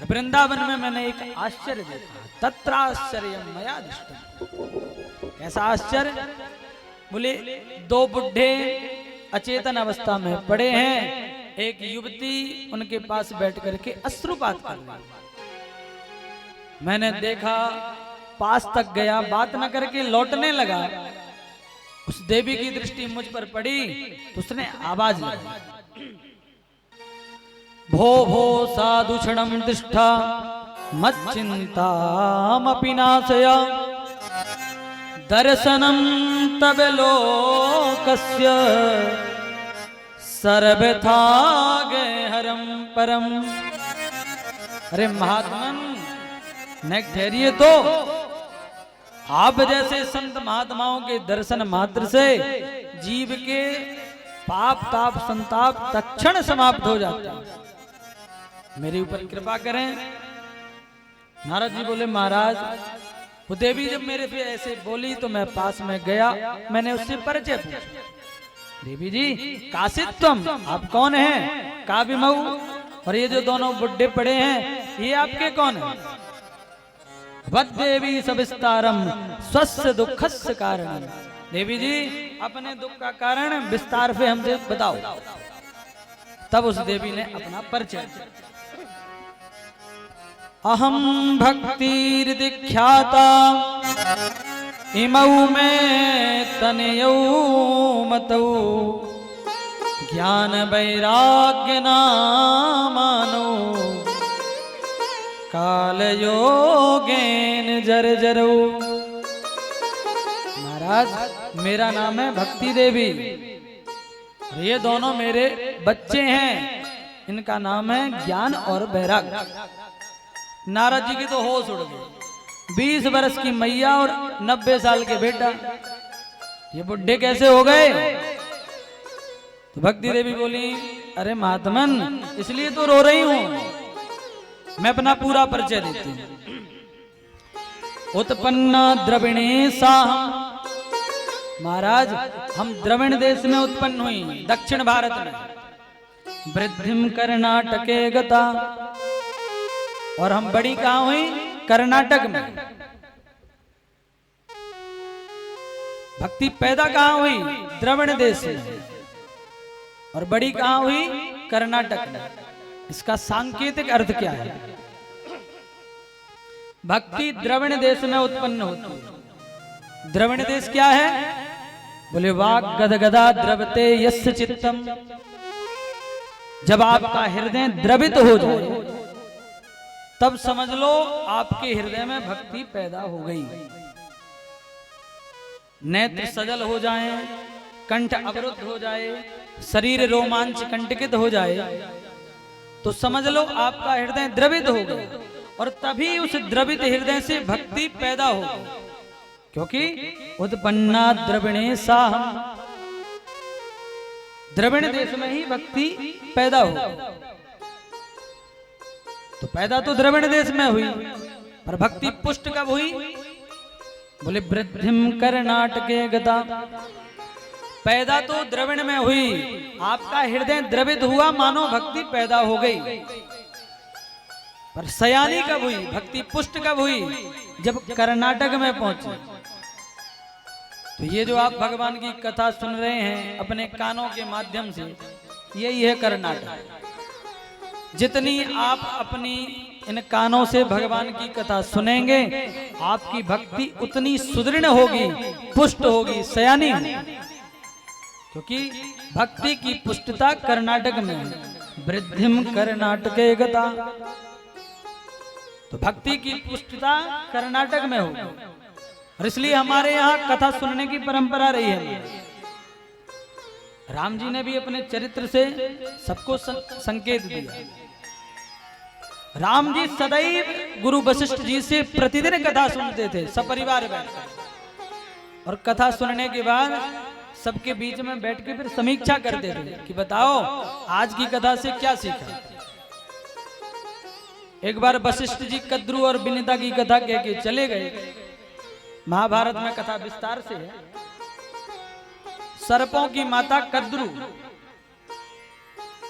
वृंदावन में मैंने एक आश्चर्य देखा, तत्राश्चर्यं मया दृष्टम्। कैसा आश्चर्य? बोले दो बुढ़े अचेतन अवस्था में पड़े हैं, एक युवती उनके पास बैठ करके अश्रुपात कर रही। मैंने देखा, पास तक गया, बात न करके लौटने लगा। उस देवी की दृष्टि मुझ पर पड़ी तो उसने आवाज लगाई, भो भो साधु क्षणं तिष्ठा मच्चिंतामपि नाशय दर्शनं तव लोकस्य सर्वथा गेहरं परम। अरे महात्मन, न ठहरिए तो। आप जैसे संत महात्माओं के दर्शन मात्र से जीव के पाप ताप संताप तत्क्षण समाप्त हो जाते हैं। मेरे ऊपर कृपा करें। नारद जी बोले, महाराज वो देवी जब मेरे पे ऐसे बोली तो मैं पास में गया, मैंने उससे परिचय पूछा। देवी जी कासित्वम, आप कौन हैं? काव्यमऊ, और ये जो दोनों बुड्ढे पड़े हैं ये आपके कौन है? वद्देवी सविस्तारम स्वस्य दुखस्य कारण। देवी जी अपने दुख का कारण विस्तार से हमसे बताओ। तब उस देवी ने अपना परिचय, अहम भक्तिर्दिख्याता इमऊ में तनयौ मतौ ज्ञान वैराग्य नामानो काल योगेन जर्जरौ। महाराज मेरा नाम है भक्ति देवी, ये दोनों मेरे बच्चे हैं, इनका नाम है ज्ञान और वैराग्य। नारद जी की तो होश उड़ गई। 20 वर्ष की मैया और 90 साल के बेटा, ये बुढ़े कैसे हो गए? तो भक्ति देवी बोली, अरे महात्मन इसलिए तो रो रही हूं। मैं अपना पूरा परिचय देती हूं। उत्पन्ना द्रविणे साहम। महाराज हम द्रविण देश में उत्पन्न हुई, दक्षिण भारत में। वृद्धिम कर्नाटके गता, और हम बड़ी कहां हुई? कर्नाटक में। भक्ति पैदा कहां हुई? द्रविण देश में, और बड़ी कहां हुई? कर्नाटक में। इसका सांकेतिक अर्थ क्या है? भक्ति द्रविण देश में उत्पन्न होती है। द्रविण देश क्या है? बोले वाक गदगदा द्रवते यस्य चित्तम। जब आपका हृदय द्रवित हो जाए तब समझ लो आपके हृदय में भक्ति पैदा हो गई। नेत्र सजल हो जाए, कंठ अवरुद्ध हो जाए, शरीर रोमांच कंटकित हो जाए, तो समझ लो आपका हृदय द्रवित हो गया। और तभी उस द्रवित हृदय से भक्ति पैदा हो, क्योंकि उत्पन्ना द्रविणे साहम। द्रविण देश में ही भक्ति पैदा हो। तो पैदा तो द्रविण देश में हुई, पर भक्ति पुष्ट कब हुई? बोले वृद्धिम कर्नाटके गता। पैदा तो द्रविण में हुई, आपका हृदय द्रवित हुआ, मानो भक्ति पैदा हो गई। पर सयानी कब हुई? भक्ति पुष्ट कब हुई? जब कर्नाटक में पहुंचे। तो ये जो आप भगवान की कथा सुन रहे हैं अपने कानों के माध्यम से, यही है कर्नाटक। जितनी आप अपनी इन कानों से भगवान की कथा सुनेंगे, आपकी भक्ति उतनी सुदृढ़ होगी, पुष्ट होगी, सयानी होगी। क्योंकि भक्ति की पुष्टता कर्नाटक में है। वृद्धिम कर्नाटके गता, तो भक्ति की पुष्टता कर्नाटक में होगी। और इसलिए हमारे यहाँ कथा सुनने की परंपरा रही है। राम जी ने भी अपने चरित्र से सबको संकेत दिया। राम जी सदैव गुरु वशिष्ठ जी से प्रतिदिन कथा सुनते थे, सपरिवार बैठकर। और कथा सुनने के बाद सबके बीच में बैठ के फिर समीक्षा करते थे कि बताओ आज की कथा से क्या सीखा। एक बार वशिष्ठ जी कद्रू और विनीता की कथा कह के चले गए। महाभारत में कथा विस्तार से है। सर्पों की माता कद्रू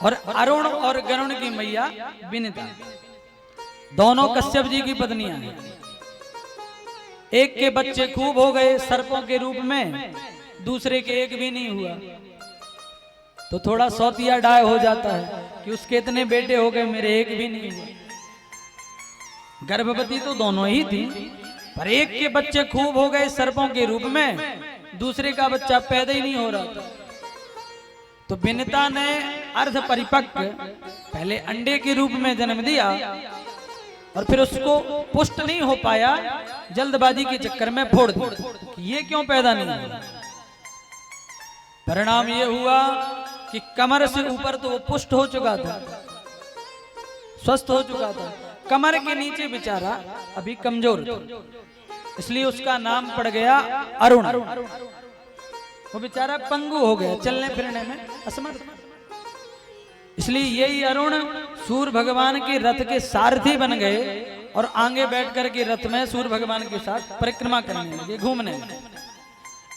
और अरुण और गरुण की मैया विनिता, दोनों कश्यप जी की पत्नियां हैं। एक के बच्चे खूब हो गए सर्पों के रूप में, दूसरे के एक भी नहीं हुआ। तो थोड़ा सौतिया डाय हो जाता है कि उसके इतने बेटे हो गए, मेरे एक भी नहीं हुआ। गर्भवती तो दोनों ही थी, पर एक के बच्चे खूब हो गए सर्पों के रूप में, दूसरे का बच्चा पैदा ही नहीं हो रहा था। तो विनिता ने अर्ध परिपक्व पहले अंडे के रूप में जन्म दिया और फिर उसको पुष्ट नहीं हो पाया, जल्दबाजी के चक्कर में फोड़ दिया कि ये क्यों पैदा नहीं हुआ। परिणाम ये हुआ कि कमर से ऊपर तो वो पुष्ट हो चुका था, स्वस्थ हो चुका था, कमर के नीचे बेचारा अभी कमजोर था, इसलिए उसका नाम पड़ गया अरुण। वो बेचारा पंगु हो गया, चलने फिरने में असमर्थ। इसलिए यही अरुण सूर्य भगवान के रथ के सारथी बन गए और आगे बैठ कर के रथ में सूर्य भगवान के साथ परिक्रमा करने लगे, घूमने लगे।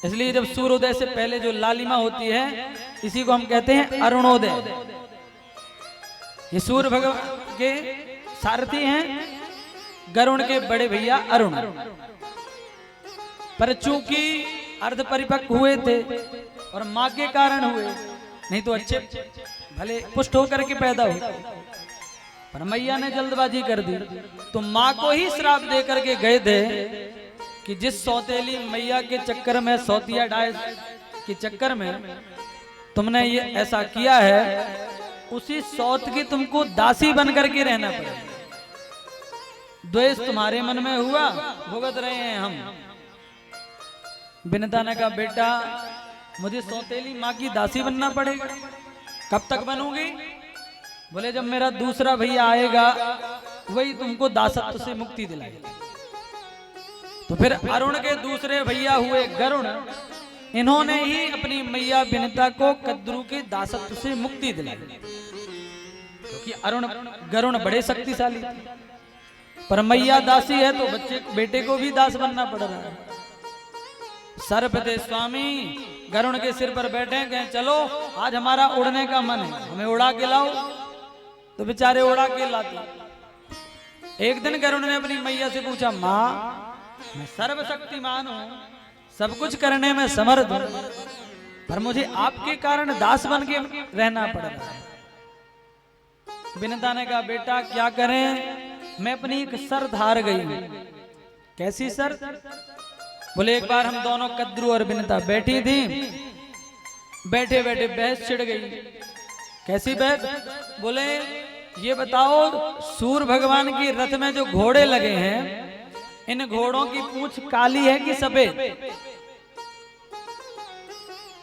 इसलिए जब सूर्योदय से पहले जो लालिमा होती है, इसी को हम कहते हैं अरुणोदय। ये सूर्य भगवान के सारथी हैं, गरुण के बड़े भैया अरुण। पर चूंकि अर्ध परिपक्व हुए थे और मां के कारण हुए, नहीं तो अच्छे भले पुष्ट होकर के पैदा हुए, पर मैया ने जल्दबाजी कर दी। तो मां को ही श्राप दे करके गए थे कि जिस सौतेली मैया के चक्कर में, सौतिया डाय के चक्कर में तुमने ये ऐसा किया है, उसी सौत की तुमको दासी बन करके रहना पड़ेगा। द्वेष तुम्हारे मन में हुआ, भुगत रहे हैं हम। विनिता ने कहा, बेटा मुझे सौतेली माँ की दासी बनना पड़ेगा। कब तक बनूंगी? बोले जब मेरा दूसरा भैया आएगा वही तुमको दासत्व से मुक्ति दिलाएगा। तो फिर अरुण के दूसरे भैया हुए गरुण, इन्होंने ही अपनी मैया विनिता को कद्रू के दासत्व से मुक्ति दिलाई, क्योंकि अरुण गरुण बड़े शक्तिशाली थे। पर मैया दासी है तो बच्चे बेटे को भी दास बनना पड़ रहा है। सर्प थे स्वामी, गरुण के सिर पर बैठे, कहें चलो आज हमारा उड़ने का मन है, हमें उड़ा के लाओ। तो बेचारे उड़ा के लाते। एक दिन गरुण ने अपनी मैया से पूछा, माँ मैं सर्वशक्तिमान हूं, सब कुछ करने में समर्थ हूं, पर मुझे आपके कारण दास बन के रहना पड़ रहा है। विनिता ने कहा, बेटा क्या करें, मैं अपनी एक शर्त हार गई हूं। कैसी शर्त? बोले एक बार हम दोनों कद्रू और विनिता बैठी थी, बैठे बैठे बहस छिड़ गई। कैसी बहस? बोले ये बताओ, सूर्य भगवान की रथ में जो घोड़े लगे हैं, इन घोड़ों की पूंछ काली है कि सफेद?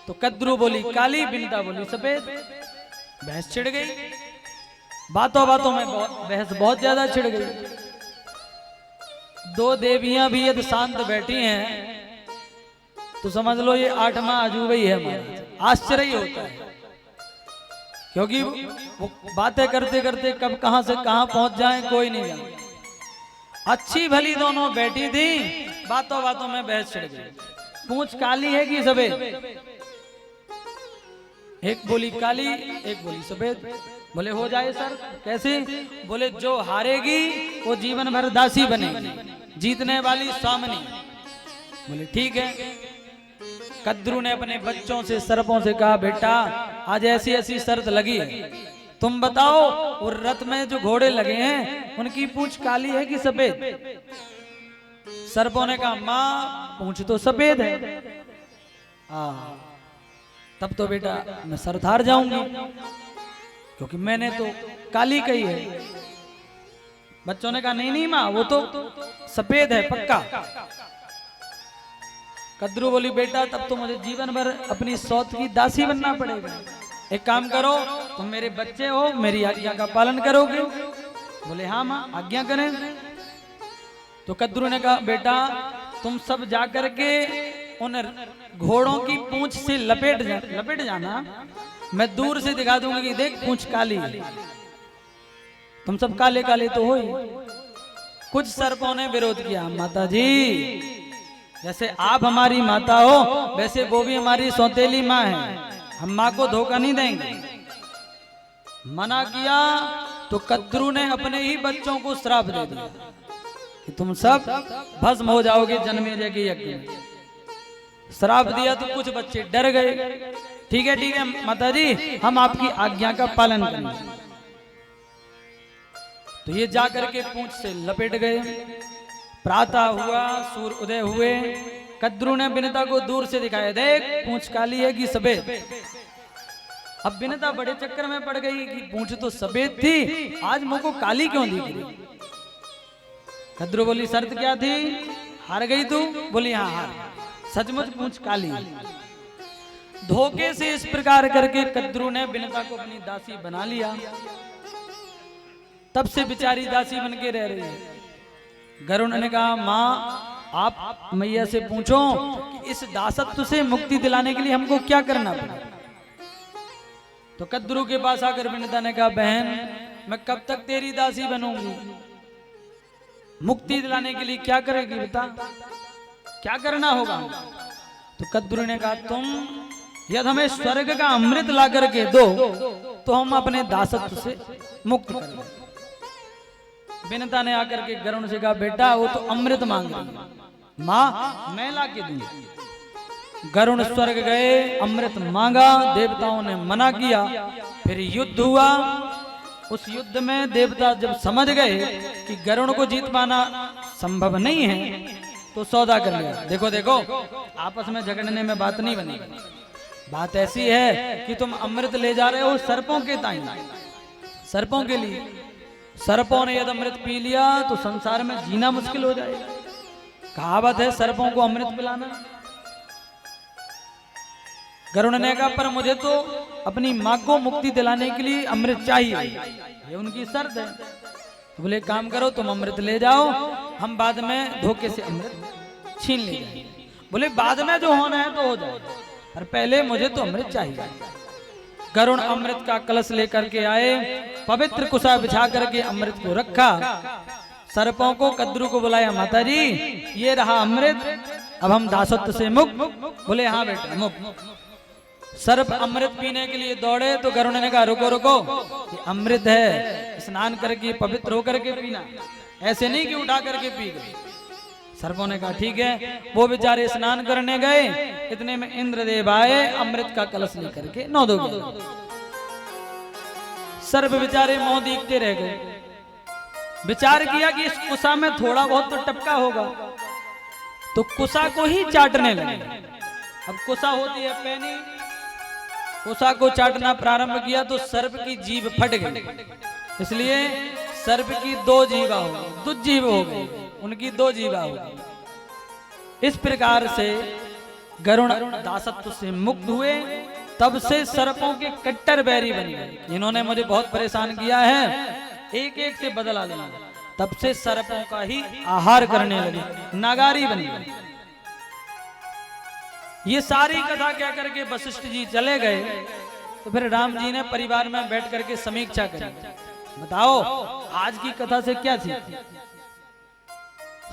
तो कद्रू बोली काली, विनिता बोली सफेद। बहस छिड़ गई, बातों बातों में बहस बहुत ज्यादा छिड़ गई। दो देवियां भी यदि शांत बैठी हैं तो समझ लो ये 8वां अजूबा ही है हमारा। आश्चर्य होता है, क्योंकि वो बातें करते करते कब कहां से कहां पहुंच जाए कोई नहीं जानता। अच्छी भली दोनों बैठी थी, बातों बातों में बहस छिड़ गई। पूंछ काली है कि सफेद? एक बोली काली, एक बोली सफेद। बोले हो जाए सर, कैसे? बोले जो हारेगी वो जीवन भर दासी बनेगी, जीतने वाली स्वामिनी। बोले ठीक है। कद्रू ने अपने बच्चों से, सर्पों से कहा, बेटा आज ऐसी ऐसी शर्त लगी है, तुम बताओ वो रथ में जो घोड़े लगे हैं उनकी पूंछ काली है कि सफेद? सर्पों ने कहा, माँ पूंछ तो सफेद है। तब तो बेटा मैं शर्त हार जाऊंगी, क्योंकि मैंने तो काली कही है। बच्चों ने कहा, नहीं नहीं माँ वो तो सफेद है पक्का। कद्रू बोली, बेटा तब तो मुझे जीवन भर अपनी सौत की दासी बनना पड़ेगा। एक काम करो, तुम मेरे बच्चे हो, मेरी आज्ञा का पालन करोगे? बोले हाँ माँ आज्ञा करें। तो कद्रू ने कहा, बेटा तुम सब जाकर के उन घोड़ों की पूंछ से लपेट जाना, मैं दूर से दिखा दूंगा कि देख पूंछ काली है। तुम सब काले काले तो हो ही। कुछ सर्पों ने विरोध किया, माता जी जैसे आप हमारी माता हो वैसे वो भी हमारी सौतेली माँ है, हम माँ को धोखा नहीं देंगे। मना किया तो कद्रू ने अपने ही बच्चों को श्राप दे दिया कि तुम सब भस्म हो जाओगे जन्मेजय के यज्ञ में। श्राप दिया तो कुछ बच्चे डर गए। ठीक है माता जी, हम आपकी आज्ञा का पालन करेंगे। तो ये जाकर के पूंछ से लपेट गए। प्रातः हुआ, सूर्य उदय हुए, कद्रू ने बिनता को दूर से दिखाया, देख पूंछ काली है कि सफेद। अब बिनता बड़े चक्कर में पड़ गई कि पूंछ तो सफेद थी, आज मुझको काली क्यों दिख रही। कद्रू बोली शर्त क्या थी, हार गई तू? बोली हाँ हार, सचमुच पूंछ काली। धोखे से इस प्रकार करके कद्रू ने बिनता को अपनी दासी बना लिया। तब से बेचारी दासी बन के रह रही है। गरुड़ ने कहा माँ आप मैया से पूछो कि इस दासत्व से मुक्ति दिलाने के लिए हमको क्या करना पड़ा। तो कद्रू के पास आकर बिनता ने कहा बहन मैं कब तक तेरी दासी बनूंगी, मुक्ति दिलाने के लिए क्या करेगी बता, क्या करना होगा। तो कद्रू ने कहा तुम यदि हमें स्वर्ग का अमृत ला करके दो तो हम अपने दासत्व से मुक्त कर लें। बिनता ने आकर के गरुड़ से कहा बेटा वो तो अमृत मांग रही है, माँ मैं ला के दूं। गरुड़ स्वर्ग गए, अमृत मांगा, देवताओं ने मना किया। फिर युद्ध हुआ। उस युद्ध में देवता जब समझ गए कि गरुड़ को जीत पाना संभव नहीं है तो सौदा कर लिया। देखो देखो आपस में झगड़ने में बात नहीं बनी, बात ऐसी है कि तुम अमृत ले जा रहे हो सर्पों के ताई, सर्पों के लिए। सर्पों ने यदि अमृत पी लिया तो संसार में जीना मुश्किल हो जाएगा। कहावत है सर्पों को अमृत पिलाना। गरुड़ ने कहा पर मुझे तो अपनी माँ को मुक्ति दिलाने के लिए अमृत चाहिए, ये उनकी शर्त है। तो बोले काम करो तुम अमृत ले जाओ, हम बाद में धोखे से अमृत छीन ले जाएंगे। बोले बाद में जो होना है तो हो जाए, पर पहले मुझे तो अमृत चाहिए। गरुड़ अमृत का कलश लेकर के आए, पवित्र कुशा बिछा करके अमृत को रखा। सर्पों को कद्रू को बुलाया माता जी ये रहा अमृत, अब हम दासत्व से मुक्त। बोले हाँ बेटा मुक्त। सर्प अमृत पीने के लिए दौड़े तो गरुड़ ने कहा रुको रुको, ये अमृत है, स्नान करके पवित्र होकर के पीना, ऐसे नहीं कि उठा करके पी गए। सर्पों ने कहा ठीक है। वो बेचारे स्नान करने गए, इतने में इंद्रदेव आए, अमृत का कलश लेकर के नौ दो गए। सर्प बेचारे मुंह देखते रह गए। विचार किया कि इस कुशा में थोड़ा बहुत तो टपका होगा, तो कुशा को ही चाटने लगे। अब कुशा होती है पैनी, कुशा को चाटना प्रारंभ किया तो सर्प की जीभ फट गई। इसलिए सर्प की दो जीवा हो गई, दुजीव हो गई, उनकी दो जीवा हो गई। इस प्रकार से गरुड़ दासत्व से मुक्त हुए। तब से सर्पों के कट्टर बैरी बन गए। इन्होंने मुझे बहुत परेशान किया है, एक एक से बदला लिया। तब से सर्पों का ही आहार करने लगे, नागारी बन गए। ये सारी कथा कह करके वशिष्ठ जी चले गए। तो फिर राम जी ने परिवार में बैठ करके समीक्षा करी, बताओ आज की कथा से क्या सीखा।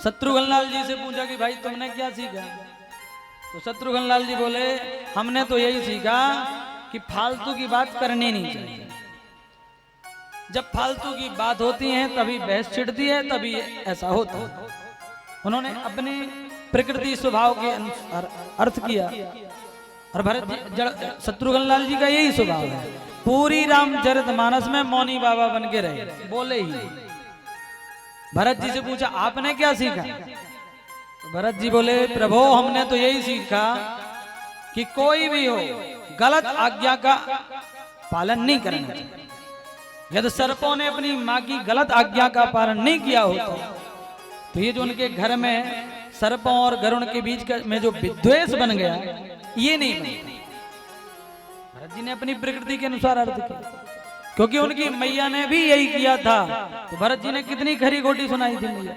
शत्रुघ्न लाल जी से पूछा कि भाई तुमने क्या सीखा। तो शत्रुघ्न लाल जी बोले हमने तो यही सीखा कि फालतू की बात करनी नहीं चाहिए। जब फालतू की बात होती है तभी बहस छिड़ती है, तभी ऐसा होता है। उन्होंने अपने प्रकृति स्वभाव के अनुसार अर्थ किया। और भरत शत्रुघ्न लाल जी का यही स्वभाव है, पूरी रामचरितमानस में मौनी बाबा बन के रहे, बोले ही। भरत जी से पूछा आपने क्या सीखा। तो भरत जी बोले प्रभु हमने तो यही सीखा कि कोई भी हो गलत आज्ञा का पालन नहीं करना चाहिए। यदि सर्पों ने अपनी माँ की गलत आज्ञा का पालन नहीं किया होता तो ये जो उनके घर में सर्पों और गरुड़ के बीच में जो विद्वेष बन गया ये नहीं बना। भरत जी ने अपनी प्रकृति के अनुसार अर्थ किया, क्योंकि उनकी मैया ने भी यही किया था। तो भरत जी ने कितनी खरी खोटी सुनाई थी मैया।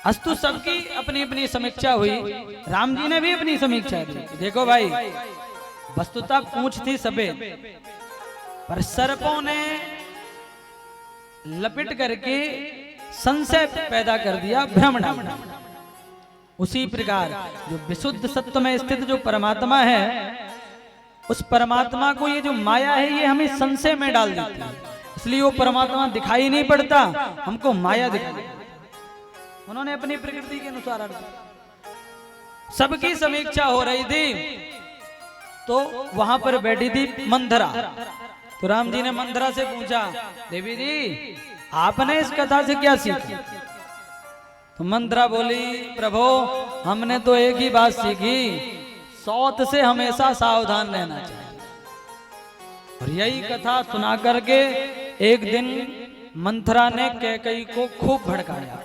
अस्तु सबकी अपनी अपनी समीक्षा हुई, राम जी ने भी अपनी समीक्षा की। देखो भाई वस्तुतः पूंछ थी सफेद, पर सर्पों ने लपेट करके संशय पैदा कर दिया, भ्रम डाल। उसी प्रकार जो विशुद्ध सत्व में स्थित जो परमात्मा है, उस परमात्मा को ये जो माया है ये हमें संशय में डाल देती है, इसलिए वो परमात्मा दिखाई नहीं पड़ता, हमको माया दिखाई। उन्होंने अपनी प्रकृति के अनुसार अर्थ। सबकी समीक्षा हो रही थी तो वहां पर बैठी थी मंथरा। तो राम जी ने मंथरा से पूछा, देवी जी आपने इस कथा से क्या सीखा? तो मंथरा बोली, प्रभु हमने तो एक ही बात सीखी, सौत से हमेशा सावधान रहना चाहिए। और यही कथा सुना करके एक दिन मंथरा ने कैकेयी को खूब भड़काया।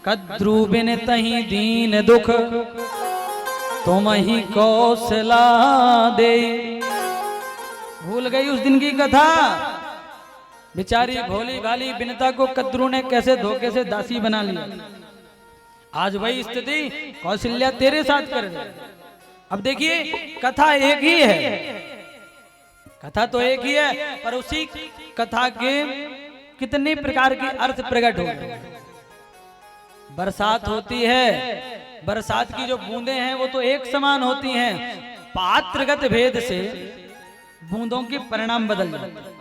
कद्रू बिन तही दीन दुख तुम ही कौशला दे। भूल गई उस दिन की कथा। बेचारी भोली भाली बिनता को कद्रू ने कैसे धोखे से दासी बना लिया। आज वही स्थिति कौशल्या तेरे साथ कर रही। अब देखिए कथा एक ही है, कथा तो एक ही है, पर उसी कथा के कितने प्रकार के अर्थ प्रकट हो गए। बरसात होती है, बरसात की जो बूंदें हैं वो तो एक समान होती हैं, पात्रगत भेद से बूंदों के परिणाम बदल जाते हैं।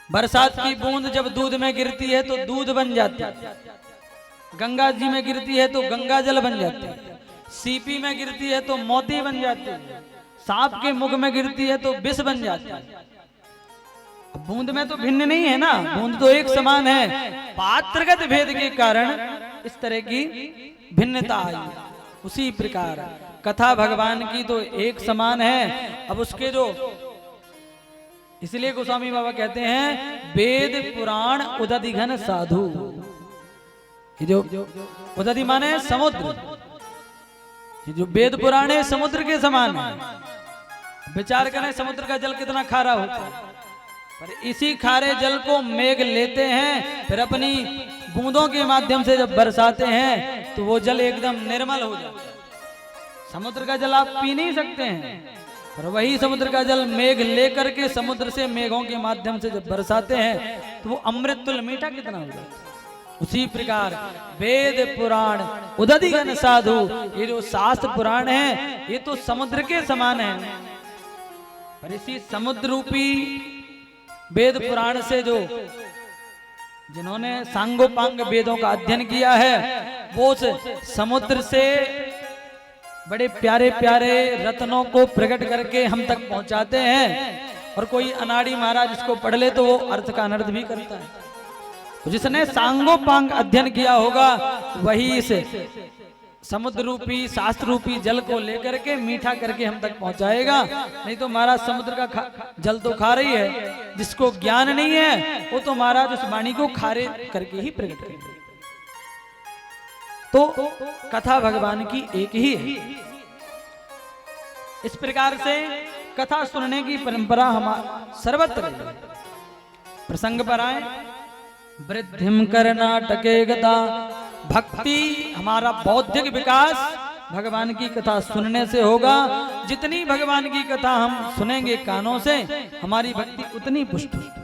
बरसात की बूंद जब दूध में गिरती है तो दूध बन जाती है, गंगा जी में गिरती है तो गंगा जल बन जाती है, सीपी में गिरती है तो मोती बन जाती है, सांप के मुख में गिरती है तो विष बन जाती है। बूंद में तो भिन्न नहीं है ना, बूंद तो एक समान है, पात्रगत भेद के कारण इस तरह की भिन्नता आई। उसी प्रकार कथा भगवान की तो एक समान है। अब उसके जो, इसलिए गोस्वामी बाबा कहते हैं वेद पुराण उदधि घन साधु। ये जो उदधि माने समुद्र, ये जो वेद पुराण है समुद्र के समान है। विचार करें समुद्र का जल कितना खारा होता है, पर इसी खारे जल को मेघ लेते हैं, फिर अपनी बूंदों के माध्यम से जब बरसाते हैं तो वो जल एकदम निर्मल हो जाता है। समुद्र का जल आप पी नहीं सकते हैं, पर वही समुद्र का जल मेघ लेकर के समुद्र से मेघों के माध्यम से जब बरसाते हैं तो वो अमृत तुल्य मीठा कितना हो जाता है। उसी प्रकार वेद पुराण उदधि घन साधु, ये जो शास्त्र पुराण है ये तो समुद्र के समान है, पर इसी समुद्र रूपी वेद पुराण से जो जिन्होंने सांगोपांग वेदों का अध्ययन किया है वो समुद्र से बड़े प्यारे प्यारे रत्नों को प्रकट करके हम तक पहुंचाते हैं। और कोई अनाड़ी महाराज इसको पढ़ ले तो वो अर्थ का अनर्थ भी करता है। तो जिसने सांगोपांग अध्ययन किया होगा वही इस समुद्र रूपी शास्त्र रूपी जल को लेकर के मीठा करके हम तक पहुंचाएगा। नहीं तो महाराज समुद्र का जल तो खा रही है, जिसको ज्ञान नहीं है वो तो महाराज उस वाणी को खारे करके ही प्रकट करेगा। तो कथा भगवान की एक ही है। इस प्रकार से कथा सुनने की परंपरा हमारा सर्वत्र है। प्रसंग पर आए, वृद्धिम कर्नाटके गता, भक्ति हमारा बौद्धिक विकास भगवान की कथा सुनने से होगा। जितनी भगवान की कथा हम सुनेंगे कानों से हमारी भक्ति उतनी पुष्ट होगी।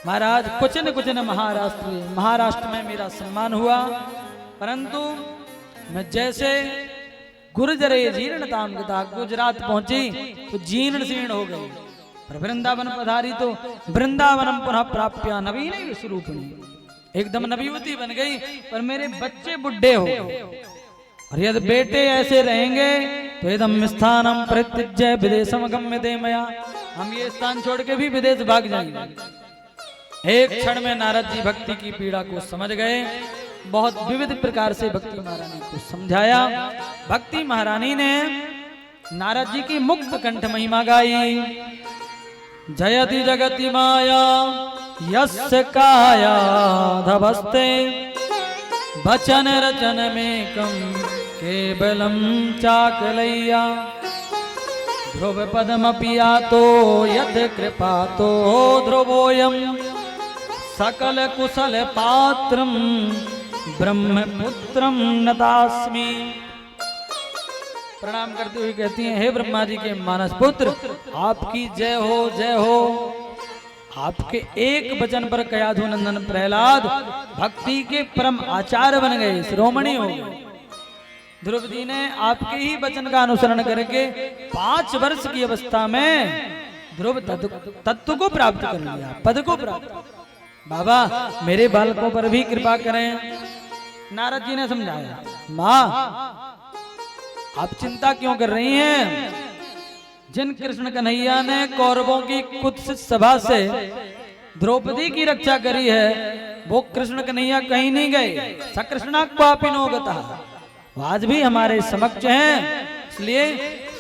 महाराज कुछ न महाराष्ट्र में मेरा सम्मान हुआ, परंतु मैं जैसे गुर्जरे जीर्णताम गता गुजरात पहुंची तो जीर्ण शीर्ण हो गई, पर वृंदावन पधारी तो वृंदावनम पुनः प्राप्या नवीन स्वरूपिणी, एकदम नवीवती बन गई। पर मेरे बच्चे बुढ़े हो गए, और यदि बेटे ऐसे रहेंगे तो एकदम स्थानम प्रत्यज्य विदेशम गम्यते मया, हम ये स्थान छोड़ के भी विदेश भाग जाएंगे। एक क्षण में नारद जी भक्ति की पीड़ा को समझ गए। बहुत विविध प्रकार से भक्ति महारानी को समझाया। भक्ति महारानी ने नारद जी की मुक्त कंठ महिमा गाई। जयति जगति माया यस्य काया धवस्ते, वचन रचन में कम केवलम चाकलैया, ध्रुव पदमपिया तो यद कृपा तो ध्रुवोयम, सकल कुशल पात्रम ब्रह्मपुत्रम नतास्मि। प्रणाम करते हुए कहती हैं, हे ब्रह्मा जी के मानस पुत्र, आपकी जय हो जय हो। आपके एक वचन पर कयाधु नंदन प्रहलाद भक्ति के परम आचार्य बन गए, शिरोमणि हो गए। द्रौपदी ने आपके ही वचन का अनुसरण करके 5 वर्ष की अवस्था में ध्रुव तत्व को प्राप्त कर लिया, पद को प्राप्त। बाबा मेरे बालकों पर भी कृपा करें। नारद जी ने समझाया, माँ आप चिंता क्यों कर रही हैं? जिन कृष्ण कन्हैया ने कौरवों की कुत्सित सभा से द्रौपदी की रक्षा करी है, वो कृष्ण कन्हैया कहीं नहीं गए। सकृष्णा क्वापिनो गतः, आज भी हमारे समक्ष हैं। इसलिए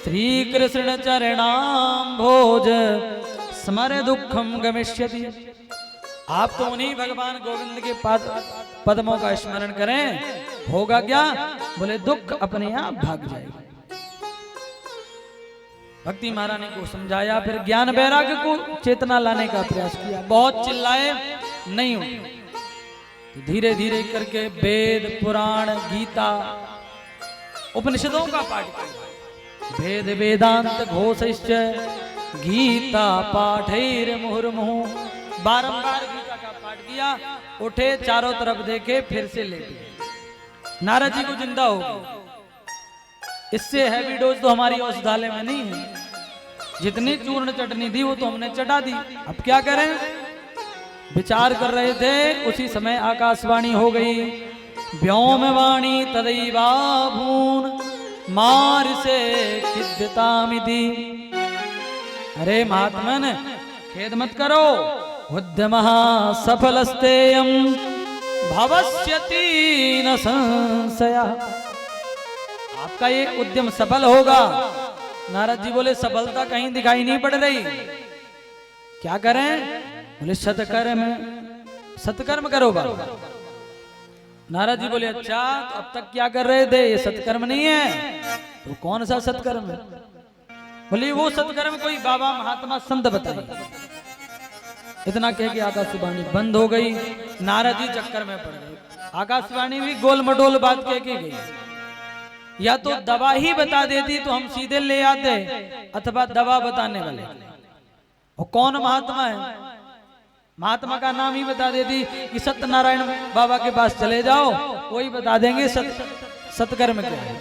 श्री कृष्ण चरणाम भोज स्मर दुखम गमिष्यति। आप तो उन्हीं भगवान गोविंद के पद्मों का स्मरण करें, होगा क्या? बोले दुख अपने आप भाग जाएगा। भक्ति महारानी को समझाया, फिर ज्ञान वैराग्य को चेतना लाने का प्रयास किया। बहुत चिल्लाए, नहीं हुई। तो धीरे धीरे करके वेद पुराण गीता उपनिषदों का पाठ किया। वेद वेदांत घोषश्च गीता पाठैर मुहुर्मुहुः, बारंबार गीता का पाठ किया। उठे, चारों तरफ देखे, फिर से लेटे। नारद जी को चिंता हो गई, इससे हैवी डोज तो हमारी औषधालय में नहीं है। जितनी चूर्ण चटनी थी वो तो हमने चटा दी, अब क्या करें? विचार कर रहे थे, उसी समय आकाशवाणी हो गई। व्योम वाणी तदैवाभून मार से खिद्यतामिति। अरे महात्मन खेद मत करो, उद्यमः सफलस्तेयं भवस्यति न संशयः। आपका ये उद्यम सफल होगा। नारद जी बोले सफलता कहीं दिखाई नहीं पड़ रही, क्या करें? बोले सत्कर्म करो बाबा। नारद जी बोले अच्छा, तो अब तक क्या कर रहे थे? ये सत्कर्म नहीं है। तो कौन सा सत्कर्म है? बोले वो सत्कर्म कोई बाबा महात्मा संत बताए। इतना कह के आकाशवाणी बंद हो गई। नारद जी चक्कर में पड़ गए। आकाशवाणी भी गोल मटोल बात कह के गई। या तो दवा ही बता देती तो हम सीधे ले आते, अथवा दवा बताने वाले। और कौन महात्मा है? महात्मा का नाम ही बता देती कि सत्यनारायण बाबा के पास चले जाओ, वही बता देंगे सत्कर्म क्या है।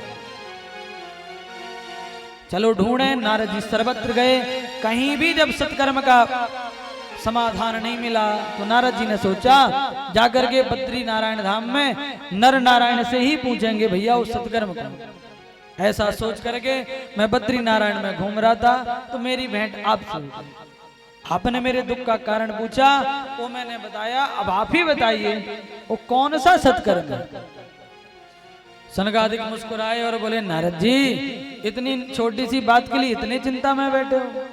चलो ढूंढे। नारद जी सर्वत्र गए, कहीं भी जब सत्कर्म का समाधान नहीं मिला तो नारद जी ने सोचा जाकर के बद्री नारायण धाम में नर नारायण से ही पूछेंगे भैया उस सत्कर्म को। ऐसा सोच करके मैं बद्री नारायण में घूम रहा था तो मेरी भेंट आपसे हुई। आपने मेरे दुख का कारण पूछा, वो मैंने बताया। अब आप ही बताइए वो कौन सा सत्कर्म है? सनकादिक मुस्कुराए और बोले नारद जी इतनी छोटी सी बात के लिए इतनी चिंता में बैठे हो?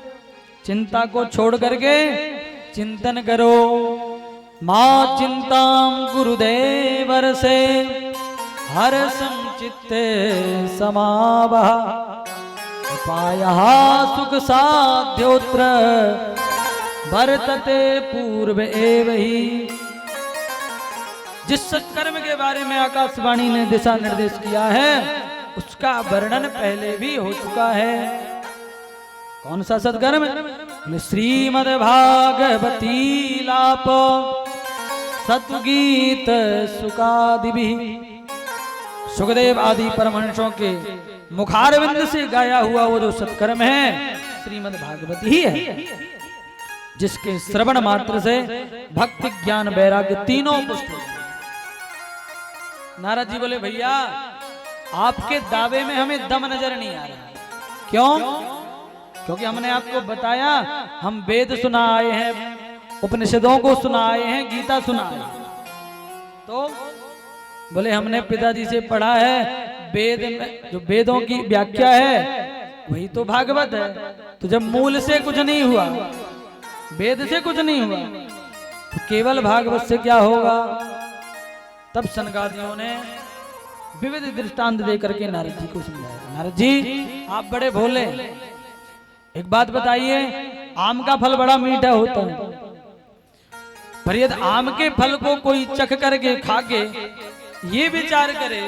चिंता को छोड़ करके चिंतन करो। मां चिंताम गुरुदेवर से हर संचित्ते समावह, उपायः सुख साध्योत्र वर्तते पूर्व एव ही। जिस सत्कर्म के बारे में आकाशवाणी ने दिशा निर्देश किया है उसका वर्णन पहले भी हो चुका है। कौन सा सत्कर्म? श्रीमद् भागवती लाप सतगीत सुकादिभिः। सुखदेव आदि परमहंसों के मुखारविंद से गाया हुआ वो जो सत्कर्म है श्रीमद् भागवत ही है, जिसके श्रवण मात्र से भक्ति ज्ञान वैराग्य तीनों पुष्ट हो। नारद जी बोले भैया आपके दावे में हमें दम नजर नहीं आ रहा। क्यों? क्योंकि हमने आपको बताया हम वेद सुना आए हैं, उपनिषदों को सुना आए हैं, गीता सुना आए हैं। तो बोले हमने पिताजी से पढ़ा है वेद में जो वेदों की व्याख्या है वही तो भागवत है। तो जब मूल से कुछ नहीं हुआ, वेद से कुछ नहीं हुआ, तो केवल भागवत से क्या होगा? तब सनकादियों ने विविध दृष्टांत देकर के नारद जी को समझाया। नारद जी आप बड़े भोले, एक बात बताइए, आम का फल बड़ा मीठा होता है, पर यदि आम के फल को कोई चख करके खा के ये विचार करे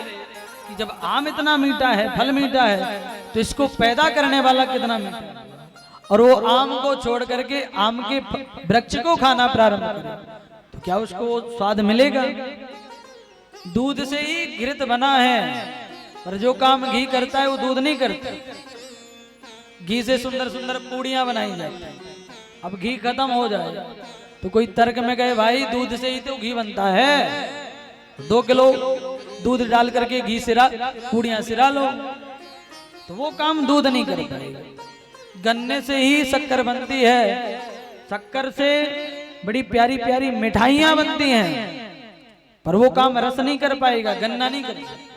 कि जब आम इतना मीठा है, फल मीठा है, तो इसको पैदा करने वाला कितना मीठा है। और वो आम को छोड़ करके आम के वृक्ष को खाना प्रारंभ करे तो क्या उसको स्वाद मिलेगा? दूध से ही घृत बना है, पर जो काम घी करता है वो दूध नहीं करता। घी से सुंदर सुंदर पूड़ियां बनाई जाती हैं। अब घी खत्म हो जाए तो कोई तर्क में कहे भाई दूध से ही तो घी बनता है, 2 किलो दूध डाल करके घी सिरा पूड़ियां सिरा लो, तो वो काम दूध नहीं कर पाएगा। गन्ने से ही शक्कर बनती है, शक्कर से बड़ी प्यारी प्यारी मिठाइयां बनती हैं, पर वो काम रस नहीं कर पाएगा, गन्ना नहीं कर पाएगा।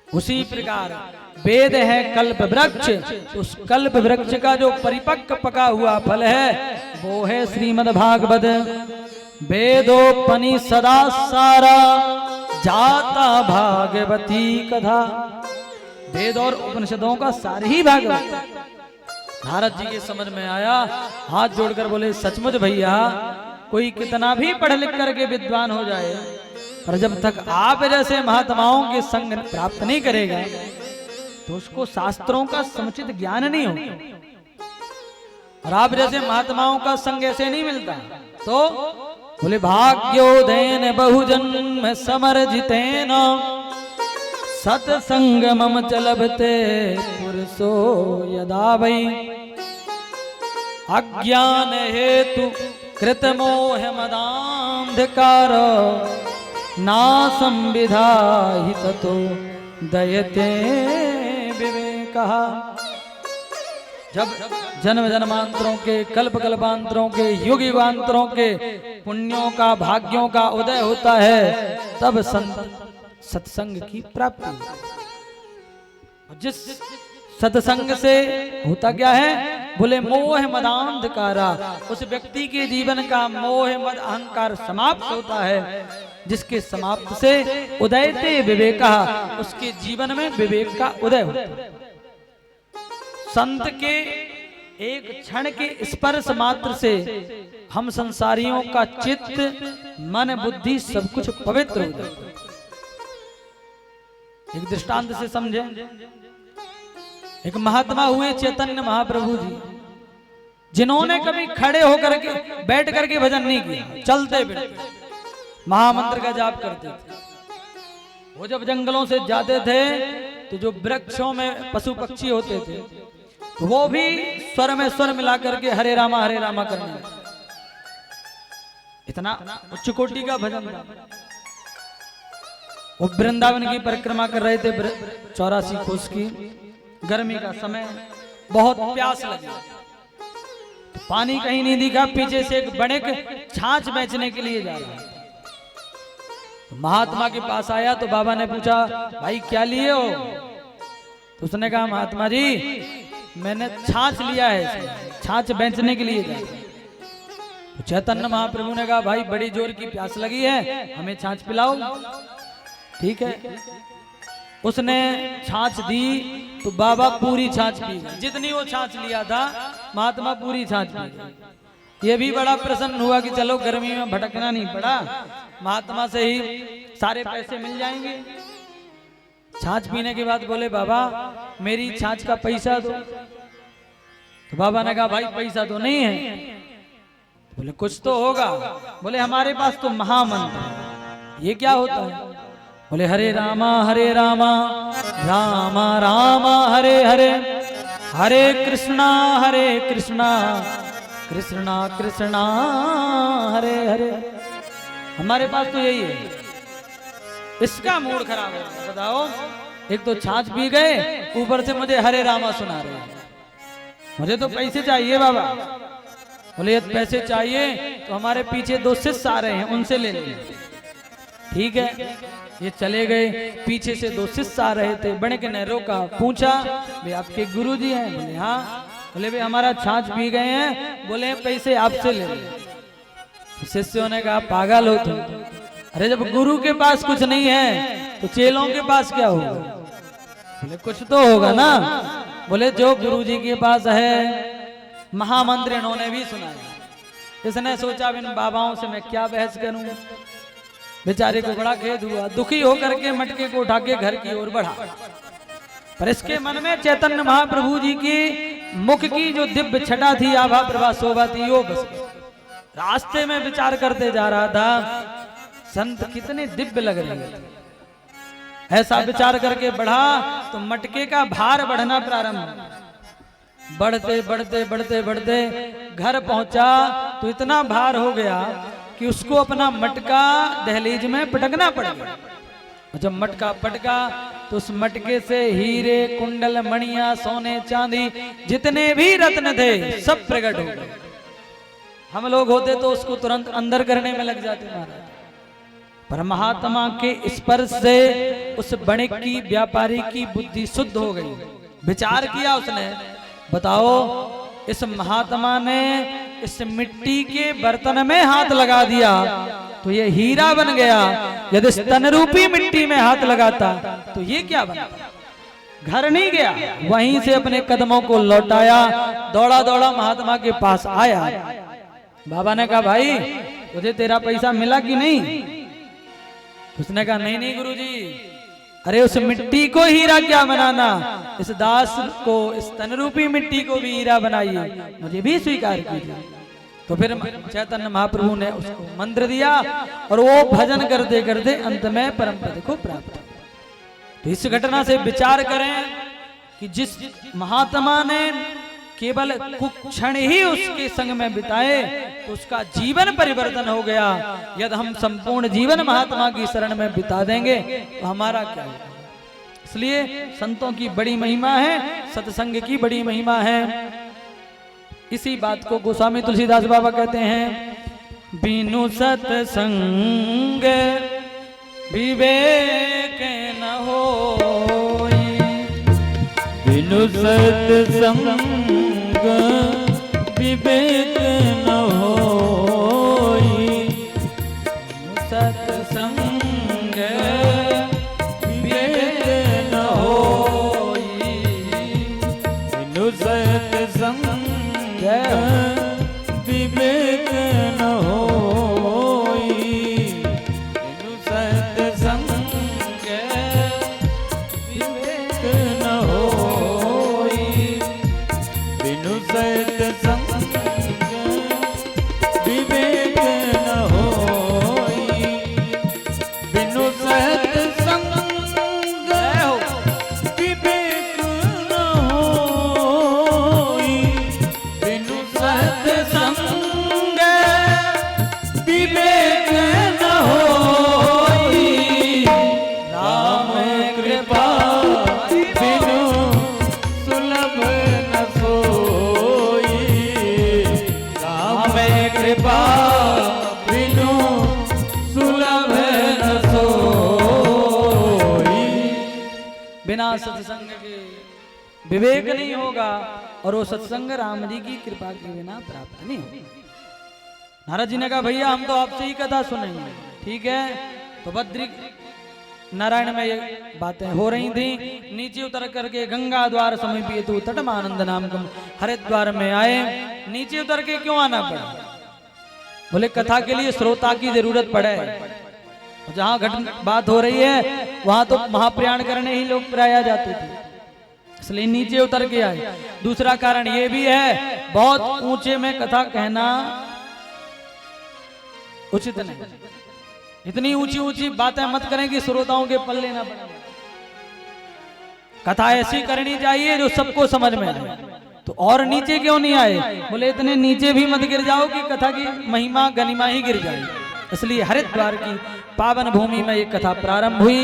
उसी प्रकार वेद है कल्प वृक्ष, उस कल्प वृक्ष का जो परिपक्व पका हुआ फल है वो है श्रीमद् भागवत। वेदोपनि सदा सारा जाता भागवती कथा। वेद और उपनिषदों का सार ही भागवत। नारद जी के समझ में आया, हाथ जोड़कर बोले सचमुच भैया, कोई कितना भी पढ़ लिख करके विद्वान हो जाए, पर जब तक आप जैसे महात्माओं के संग प्राप्त नहीं करेगा तो उसको शास्त्रों का समुचित ज्ञान नहीं होगा। और आप जैसे महात्माओं का संग ऐसे नहीं मिलता। तो बोले भाग्योदयन बहुजन्म समर्जितेन सत्संग मम चलभते पुरुषो यदा वै अज्ञान हेतु कृत मोह मदांधकार ना संविधाहि ततो दयते विवेकः। जब जन्म जन्मांतरों के कल्प कल्पांतरों के युग युगांतरों के पुण्यों का भाग्यों का उदय होता है तब सत्संग की प्राप्ति। जिस सत्संग से होता क्या है? बोले मोह मदांधकारा। उस व्यक्ति के जीवन का मोह मद अहंकार समाप्त होता है, जिसके समाप्त से उदयते विवेका, उसके जीवन में विवेक का उदय होता है। संत के एक क्षण के स्पर्श मात्र से हम संसारियों का चित्त मन बुद्धि सब कुछ पवित्र हो जाता है। एक दृष्टांत से समझे। एक महात्मा हुए चैतन्य महाप्रभु जी, जिन्होंने कभी खड़े होकर के बैठ करके भजन नहीं किया, चलते फिरते महामंत्र का जाप करते थे। वो जब जंगलों से जाते थे तो जो वृक्षों में पशु पक्षी होते थे तो वो भी स्वर में स्वर मिला करके हरे रामा करने लगे। इतना उच्च कोटि का भजन था। वो वृंदावन की परिक्रमा कर रहे थे 84 कोस की। गर्मी का समय, बहुत प्यास लगी, तो पानी कहीं नहीं दिखा। पीछे से एक बड़े छाछ बेचने के लिए जा रहा था। तो महात्मा के पास आया तो बाबा ने पूछा, भाई क्या लिए हो? तो उसने कहा, महात्मा जी मैंने छाछ लिया है, छाछ बेचने के लिए जा रहा हूं। तो चैतन्य महाप्रभु ने कहा, भाई बड़ी जोर की प्यास लगी है, हमें छाछ पिलाओ। ठीक है, उसने छाछ दी तो बाबा पूरी छाछ पी गए। जितनी वो छाछ लिया था महात्मा पूरी छाछ पी गए। ये भी बड़ा प्रसन्न हुआ कि चलो गर्मी में भटकना नहीं पड़ा, महात्मा से ही सारे पैसे मिल जाएंगे। छाछ पीने के बाद बोले, बाबा मेरी छाछ का पैसा दो। तो बाबा ने कहा, भाई पैसा तो नहीं है। बोले कुछ तो होगा। बोले हमारे पास तो महामंत्र है। ये क्या होता है? बोले हरे रामा रामा रामा हरे हरे, हरे कृष्णा कृष्णा कृष्णा हरे हरे। हमारे पास तो यही है। इसका मूड खराब है। बताओ, एक तो छाछ पी गए, ऊपर से मुझे हरे रामा सुना रहे हैं। मुझे तो पैसे चाहिए बाबा। बोले ये पैसे चाहिए तो हमारे पीछे 2 शिष्य आ रहे हैं, उनसे ले लेंगे। ठीक है, ये चले गए। पीछे से 2 शिष्य आ रहे थे। बड़े के ने रोका, पूछा, वे आपके गुरुजी हैं? बोले हाँ। बोले वे हमारा छाछ पी गए हैं, बोले पैसे आपसे ले लें। शिष्यों ने कहा, पागल हो तुम। अरे जब गुरु के पास कुछ नहीं है तो चेलों के पास क्या होगा? बोले कुछ तो होगा ना। बोले जो गुरुजी के पास है महामंत्र इन्होंने भी सुनाया। इसने सोचा इन बाबाओं से मैं क्या बहस करूं। बेचारे को बड़ा खेद हुआ। दुखी होकर के मटके को उठा के घर की ओर बढ़ा। पर इसके मन में चैतन्य महाप्रभु जी की मुख की जो दिव्य छटा थी, आभा प्रभा शोभा थी, वो बस रास्ते में विचार करते जा रहा था, संत कितने दिव्य लग रहे हैं। ऐसा विचार करके बढ़ा तो मटके का भार बढ़ना प्रारंभ। बढ़ते बढ़ते बढ़ते बढ़ते घर पहुंचा तो इतना भार हो गया कि उसको अपना मटका दहलीज में पटकना पड़ गया। और जब मटका पटका तो उस मटके से हीरे, कुंडल, मणियां, सोने, चांदी, जितने भी रत्न थे सब प्रकट हो गए। हम लोग होते तो उसको तुरंत अंदर करने में लग जाते महाराज, पर महात्मा के स्पर्श से उस वणिक की, व्यापारी की बुद्धि शुद्ध हो गई। विचार किया उसने, बताओ इस महात्मा ने इस मिट्टी के बर्तन में हाथ लगा दिया तो ये हीरा बन गया, यदि स्तन रूपी मिट्टी में हाथ लगाता तो ये क्या बनता। घर नहीं गया, वहीं से अपने कदमों को लौटाया, दौड़ा दौड़ा महात्मा के पास आया। बाबा ने कहा, भाई तुझे तेरा पैसा मिला कि नहीं? उसने कहा, नहीं नहीं गुरुजी, अरे उस मिट्टी को हीरा क्या बनाना, इस दास को, इस तन रूपी मिट्टी को भी हीरा बनाइए, मुझे भी स्वीकार कीजिए। तो फिर चैतन्य महाप्रभु ने उसको मंत्र दिया और वो भजन करते करते अंत में परम पद को प्राप्त। तो इस घटना से विचार करें कि जिस महात्मा ने केवल कुछ क्षण ही उसके संग में बिताए तो उसका जीवन परिवर्तन हो गया। यदि हम संपूर्ण जीवन महात्मा की शरण में बिता देंगे तो हमारा क्या होगा। इसलिए संतों की बड़ी महिमा है, सत्संग की बड़ी महिमा है। इसी बात को गोस्वामी तुलसीदास बाबा कहते हैं, बिनु सत्संग विवेक न होई, बिनु सत्संग विवेक न होई, सत्संग विवेक न होई, बिनु सत्संग विवेक न होई, बिनु सत्संग विवेक न होई, बिनु सत्संग विवेक न होई, बिनु सत्संग विवेक न होई, बिनु सत्संग विवेक न होई, राम कृपा बिनु सुलभ न सोई, राम कृपा बिनु सुलभ न सोई। बिना सत्संग के विवेक नहीं होगा और वो सत्संग राम जी की कृपा के बिना प्राप्त नहीं होगा। नारद जी ने कहा, भैया हम तो आपसे ही कथा सुनेंगे। ठीक है, तो बद्री नारायण में ये बातें हो रही थी। नीचे उतर करके गंगा द्वार समीपेतु तटमानंद नाम हरिद्वार में आए। नीचे उतर के क्यों आना पड़ा? बोले कथा के लिए श्रोता की जरूरत पड़े। जहाँ बात हो रही है वहां तो महाप्रयाण करने ही लोग प्राय जाते थे, इसलिए नीचे उतर के आए। दूसरा कारण ये भी है, बहुत ऊंचे में कथा कहना उचित नहीं। इतनी ऊंची ऊंची बातें मत करें कि श्रोताओं के पल्ले ना पड़े। कथा ऐसी करनी चाहिए जो सबको समझ में आए। तो और नीचे क्यों नहीं आए? बोले इतने नीचे भी मत गिर जाओ कि कथा की महिमा गनिमा ही गिर जाए। इसलिए हरिद्वार की पावन भूमि में ये कथा प्रारंभ हुई।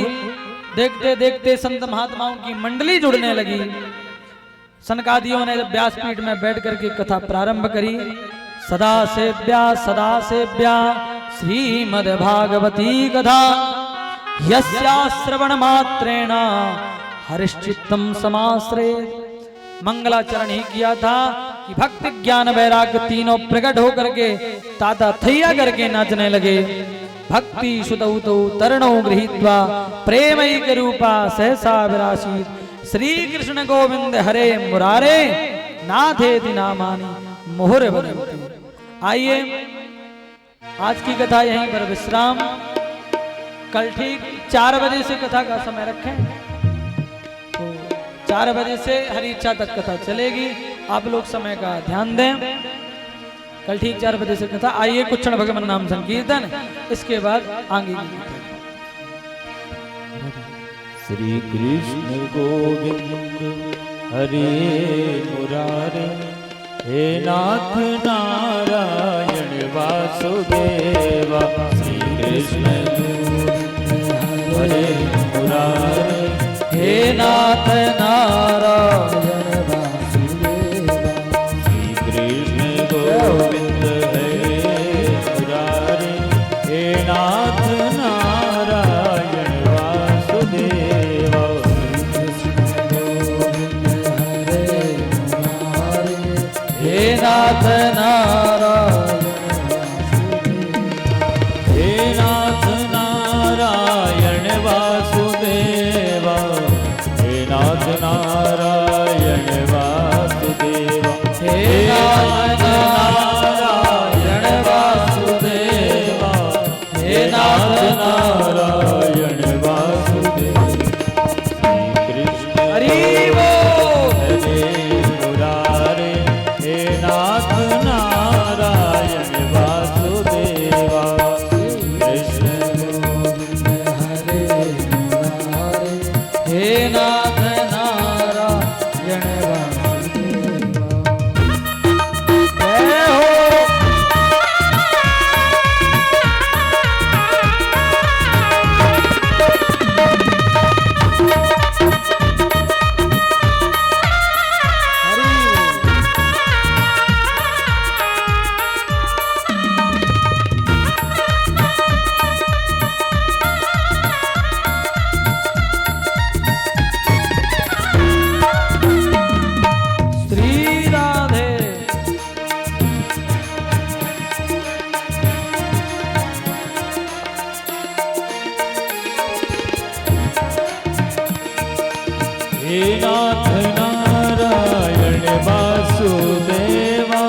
देखते देखते संत महात्माओं की मंडली जुड़ने लगी। सनकादियों ने व्यासपीठ में बैठ करके कथा प्रारंभ करी। सदा सेव्या श्रीमद् भागवती कथा यस्या श्रवण मात्रेण हरिश्चित्तम समाश्रे। मंगलाचरण ही किया था कि भक्ति ज्ञान वैराग्य तीनों प्रकट होकर के ताता थैया करके नाचने लगे। भक्ति सुतौ तरणो गृहीत्वा प्रेमैक रूपा सहसा विरासी। श्री कृष्ण गोविंद हरे मुरारे नाथेति नामानि मुहुर बदन्ति। आइए आज की कथा यहीं पर विश्राम। कल ठीक 4 बजे से कथा का समय रखें, तो 4 बजे से हरी इच्छा तक कथा चलेगी। आप लोग समय का ध्यान दें। कल ठीक 4 बजे से कथा। आइए कुछ क्षण भगवान नाम संकीर्तन, इसके बाद आगे की कीर्तन। श्री कृष्ण गोविंद हरे मुरारे, हे नाथ नारायण वासुदेवा। श्री कृष्ण हरे मुरारे, हे नाथ नारायण वासुदेवा। श्री कृष्ण गोविंद हरे मुरारे, हे नाथ नारायण वासुदेवा। हे नाथ नारायण, हे नाथ नारायण वासुदेवा, हे नाथ नारायण वासुदेवा, हे नाथ नारायण वासुदेवा, हे नाथ नारायण वासुदेवा। श्री कृष्ण हरि बोल। हरे मुरारे, हे नाथ नारायण वासुदेवा। कृष्ण हे नाथ नारायण वासुदेवा। जय हो। श्री राधे। हे नाथ नारायण वासुदेवा,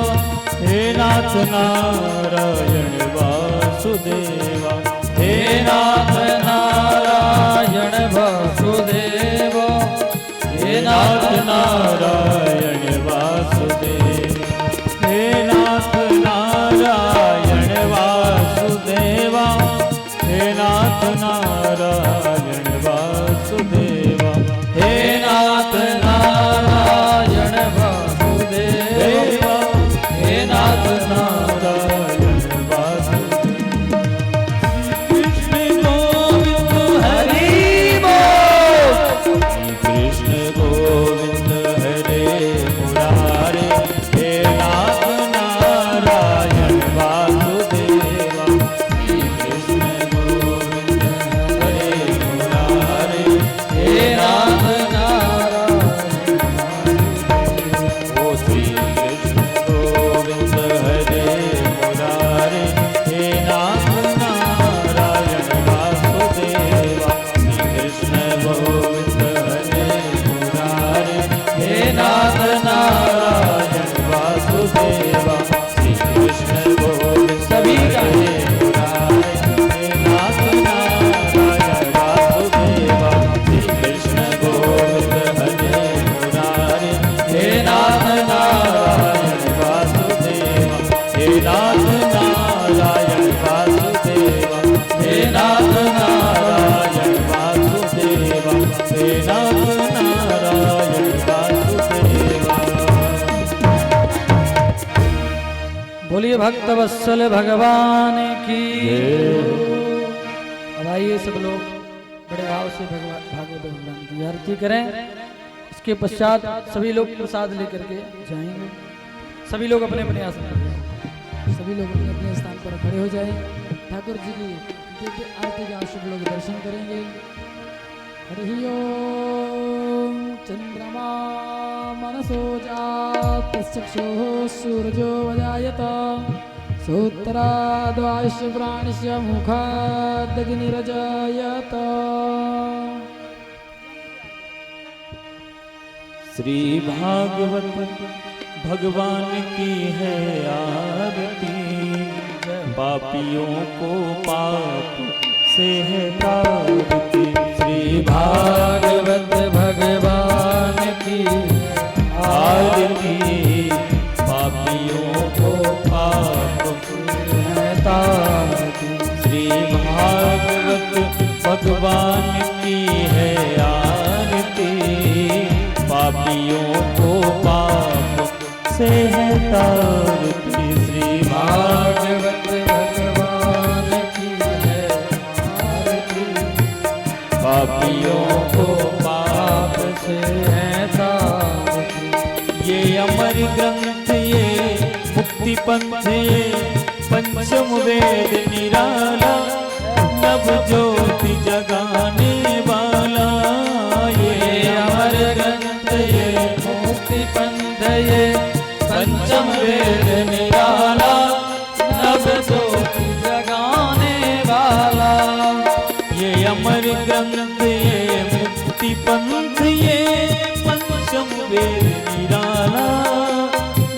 हे नाथ नारायण वासुदेवा, हे नाथ नारायण वासुदेवा, हे नाथ नारायण वासुदेवा, हे नाथ नारायण वासुदेवा, हे नाथ नारायण वासुदेवा, हे नाथ नारायण वासुदेवा, हे नाथ नारायण वासुदेवा। कृष्ण गोविंद हरि बोल। कृष्ण गोविंद हरे मुरारे, हे नाथ नारायण वासुदेवा। श्री कृष्ण गोविंद हरे मुरारे, हे नाथ नारायण। ओ श्री कृष्ण गोविंद हरे मुरारे, हे नाथ नारायण वासुदेवा। श्री कृष्ण गोविंद हरे मुरारे, हे नाथ नारायण वासुदेवा। श्री कृष्ण गोविंद सभी का हरे मुरारे, हे नाथ नारायण वासुदेवा। श्री कृष्ण गोविंद हरे मुरारे, हे नाथ नारायण वासुदेवा, हे नाथ नारायण वासुदेवा, हे नाथ नारायण वासुदेवा, हे नाथ नारायण वासुदेवा। बोलिए भक्त वत्सल भगवान की। अब आइए सब लोग बड़े भाव से भगवान भागवत भगवान की आरती करें। इसके पश्चात सभी लोग प्रसाद लेकर के जाएंगे। सभी लोग अपने अपने आसन पर जाएं। सभी लोग अपने अपने स्थान पर खड़े हो जाएं। ठाकुर जी की दिव्य आरती का शुभ लोग दर्शन करेंगे। हरि ओम। चंद्रमा मनसो जात चक्षुः सूरजो वजायत सूत्राद्वाश्य प्राणस्य मुखादग्निरजायत। श्री भागवत भगवान की है आरती, पापियों को पाप से है तारती। श्री भागवत भगवान की आरती पापियों को पाप है तारती। श्री भागवत भगवान की है आरती पापियों को पाप से है तारती। श्री भागवत भगवान की है आरती पापियों को पाप से है तारती। ये अमर ग्रंथ ये मुक्ति पंथ ये पंचम वेद निराला नव ज्योति जगाने वाला। ये अमर ग्रंथ ये मुक्ति पंथ ये पंचम वेद निराला नव ज्योति जगाने वाला। ये अमर ग्रंथ ये मुक्ति पंथ ये पंचम वेद निराला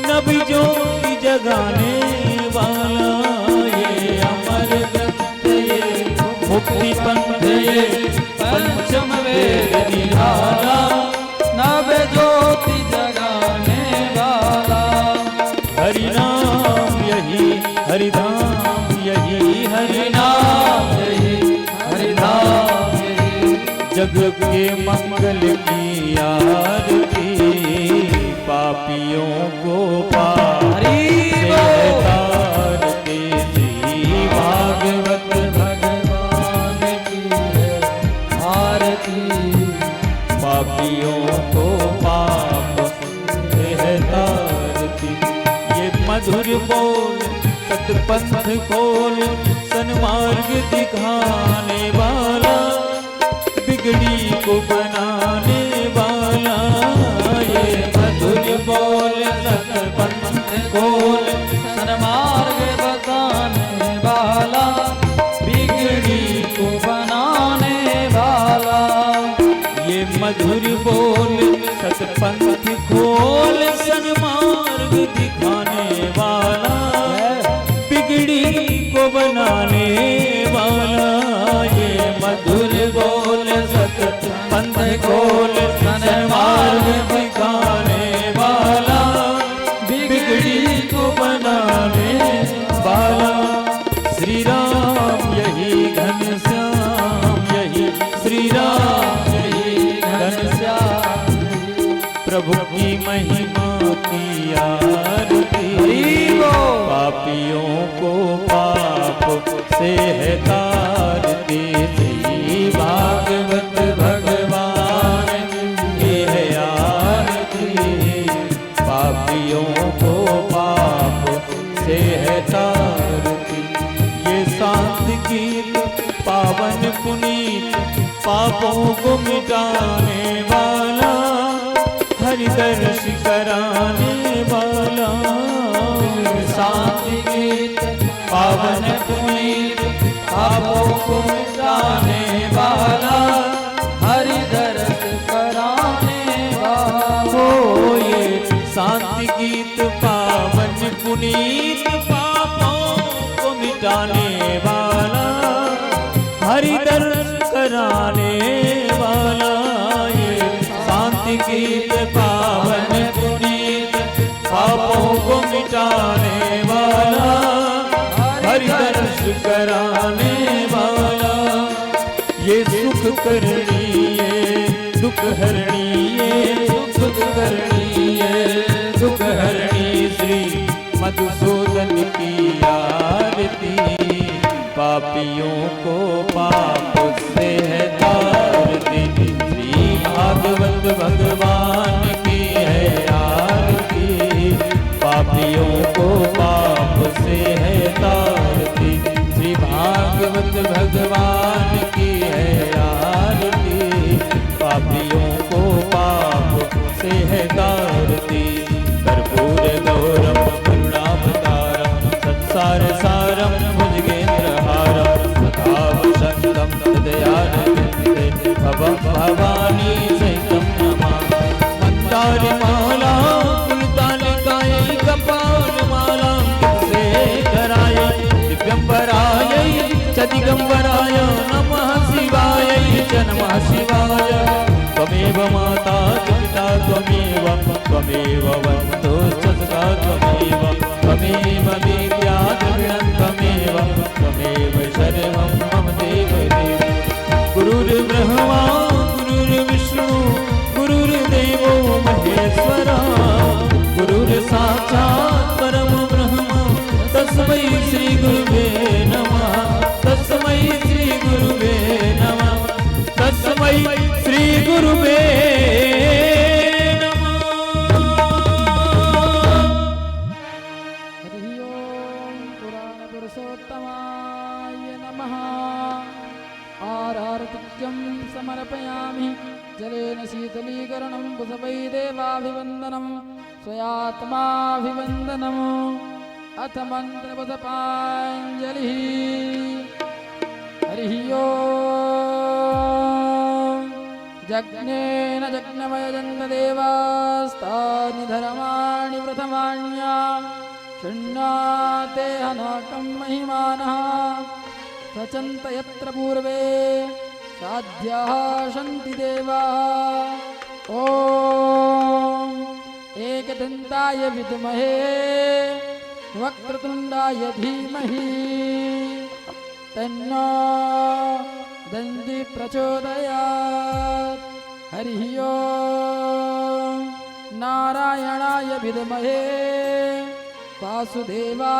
नव ज्योति जगाने वाला। ये अमर ग्रंथ ये मुक्ति पंथ ये पंचम वेद निराला नव ज्योति जगाने वाला। हरि नाम यही हरिधाम यही हरि नाम यही हरि नाम यही जग के मंगल की आरती पापियों को पाप हरि से तारती। श्री भागवत भगवान की है आरती पापियों को पाप से तारती। ये मधुर बोल सतपंथ खोल सन्मार्ग दिखाने वाला बिगड़ी को बनाने वाला। ये मधुर बोल सतपंथ खोल सन्मार्ग बताने वाला बिगड़ी को बनाने वाला। ये मधुर बोल सतपंथ खोल सन्मार्ग दिखाने वाला बिगड़ी को बनाने वाला। ये मधुर बोल सतपंथ खोल सन्मार्ग दिखाने वाला बिगड़ी को बनाने वाला। श्री राम यही घनश्याम यही श्री राम यही घनश्याम प्रभु की महिमा की आरती पापियों को पाप से है तारती। श्री भागवत भगवान की है आरती पापियों को पाप से है तारती। ये शांत गीत पावन पुनीत पापों को मिटाने वाला हरि दर्श कराने वाला। शांति गीत पावन पुनीत पापों को मिटाने वाला हरि दर्श कराने वाला। ये शांति गीत पावन पुनीत पापों को मिटाने वाला हरि दर्श कराने वाला। ये शांति गीत पावन पुनीत पापों को मिटाने वाला हरि दर्श कराने वाला। ये सुख करनी ये दुख हरणी ये सुख करनी ये दुख हरणी श्री मधुसूदन की आरती पापियों को पाप से है तारती। श्री भागवत भगवान की है आरती पापियों को पाप से है तारती। श्री भागवत भगवान की है आरती पापियों को पाप से है तारती। कर्पूर गौरम करुणावतारम संसार सारम भुजगेन्द्रहारम सदा वसंतम हृदयारविन्दे भवं भवानी सहितं नमामि। मन्दारमाला फुलतालिकायै कपालमालां से कराय दिव्यंबरायै च दिगंबराय नमः शिवाय च नमः शिवाय। त्वमेव माता च पिता त्वमेव त्वमेव बन्धुश्च सखा त्वमेव त्वमेव विद्या द्रविणं त्वमेव त्वमेव सर्वं मम देवदेव गुरुर्ब्रह्मा गुरुर्विष्णु गुरुर्देवो महेश्वरः गुरुर्साक्षात् परम ब्रह्म तस्मै श्री गुरुवे नमः तस्मै श्री गुरुवे नमः तस्मै श्री गुरुवे नमः। हरि ओम पुराण पुरुषोत्तमाय नमः। आरार्तिक्यं समर्पयामि जलेन शीतलीकरणं कुसवै देवाभिवन्दनं स्वयात्माभिवन्दनम् अथ मन्त्रपदपाञ्जलिः। हरिः ओम जज्ञेन जज्ञमयजन्त देवास्तानि धर्माणि प्रथमान्या शृण्वाते हनकं महिमानः सचन्त यत्र पूर्वे साध्याः सन्ति देवाः। ॐ एकदन्ताय विद्महे वक्रतुण्डाय धीमहि तन्नो दन्ति प्रचोदयात्। हरिः ओम नारायणाय विद्महे वासुदेवाय